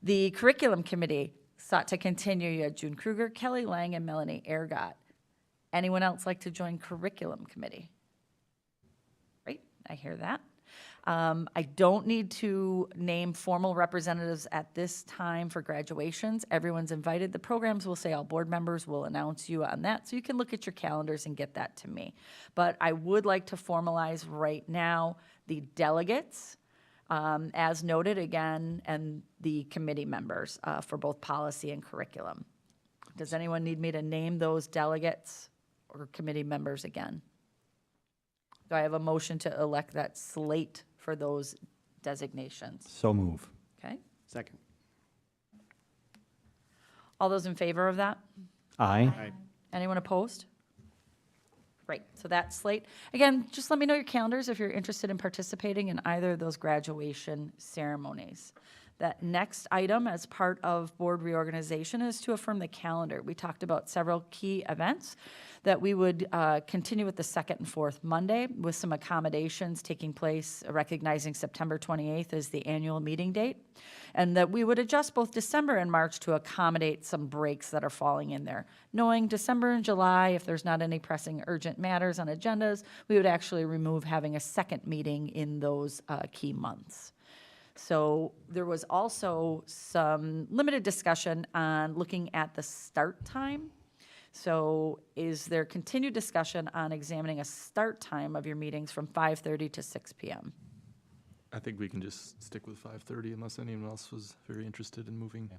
The curriculum committee sought to continue. You had June Kruger, Kelly Lang, and Melanie Ergot. Anyone else like to join curriculum committee? Great, I hear that. I don't need to name formal representatives at this time for graduations. Everyone's invited. The programs will say all board members will announce you on that, so you can look at your calendars and get that to me. But I would like to formalize right now the delegates, as noted again, and the committee members for both policy and curriculum. Does anyone need me to name those delegates or committee members again? Do I have a motion to elect that slate for those designations? So move. Okay. Second. All those in favor of that? Aye. Anyone opposed? Great. So that slate, again, just let me know your calendars if you're interested in participating in either of those graduation ceremonies. That next item as part of board reorganization is to affirm the calendar. We talked about several key events that we would continue with the second and fourth Monday with some accommodations taking place, recognizing September 28th as the annual meeting date, and that we would adjust both December and March to accommodate some breaks that are falling in there. Knowing December and July, if there's not any pressing urgent matters on agendas, we would actually remove having a second meeting in those key months. So there was also some limited discussion on looking at the start time. So is there continued discussion on examining a start time of your meetings from 5:30 to 6 p.m.? I think we can just stick with 5:30 unless anyone else was very interested in moving.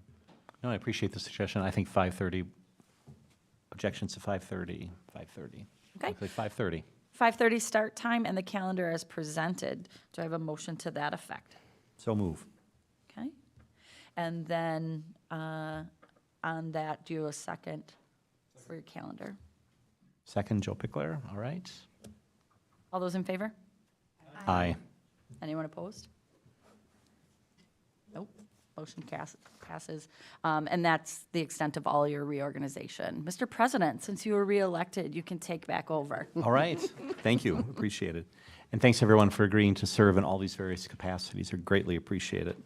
No, I appreciate the suggestion. I think 5:30, objections to 5:30, 5:30. Okay. 5:30. 5:30 start time and the calendar as presented. Do I have a motion to that effect? So move. Okay. And then on that, do a second for your calendar. Second, Joe Pickler. All right. All those in favor? Aye. Anyone opposed? Nope. Motion passes. And that's the extent of all your reorganization. Mr. President, since you were reelected, you can take back over. All right. Thank you. Appreciate it. And thanks, everyone, for agreeing to serve in all these various capacities. I greatly appreciate it.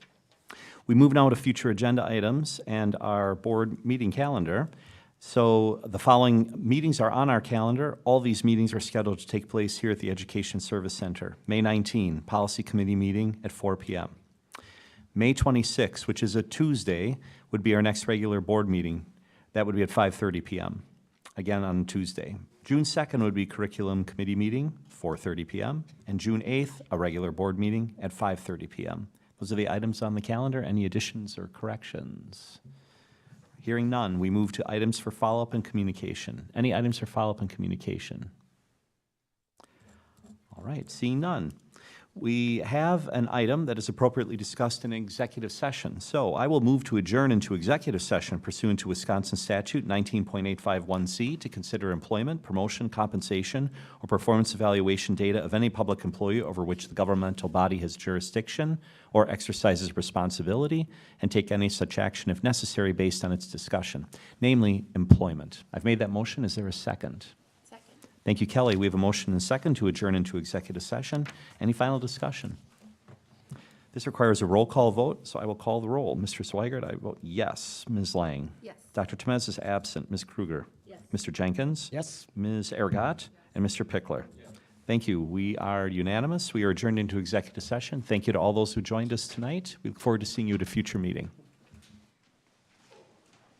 We move now to future agenda items and our board meeting calendar. So the following meetings are on our calendar. All these meetings are scheduled to take place here at the Education Service Center. May 19, Policy Committee meeting at 4 p.m. May 26, which is a Tuesday, would be our next regular board meeting. That would be at 5:30 p.m., again on Tuesday. June 2nd would be curriculum committee meeting, 4:30 PM, and June 8th, a regular board meeting at 5:30 PM. Those are the items on the calendar. Any additions or corrections? Hearing none, we move to items for follow-up and communication. Any items for follow-up and communication? All right, seeing none. We have an item that is appropriately discussed in executive session. So I will move to adjourn into executive session pursuant to Wisconsin Statute 19.851C to consider employment, promotion, compensation, or performance evaluation data of any public employee over which the governmental body has jurisdiction or exercises responsibility, and take any such action if necessary based on its discussion, namely employment. I've made that motion. Is there a second? Thank you, Kelly. We have a motion and a second to adjourn into executive session. Any final discussion? This requires a roll call vote, so I will call the roll. Mr. Swigert, I vote yes. Ms. Lang? Yes. Dr. Temez is absent. Ms. Kruger? Yes. Mr. Jenkins? Yes. Ms. Ergot? And Mr. Pickler? Thank you. We are unanimous. We are adjourned into executive session. Thank you to all those who joined us tonight. We look forward to seeing you at a future meeting.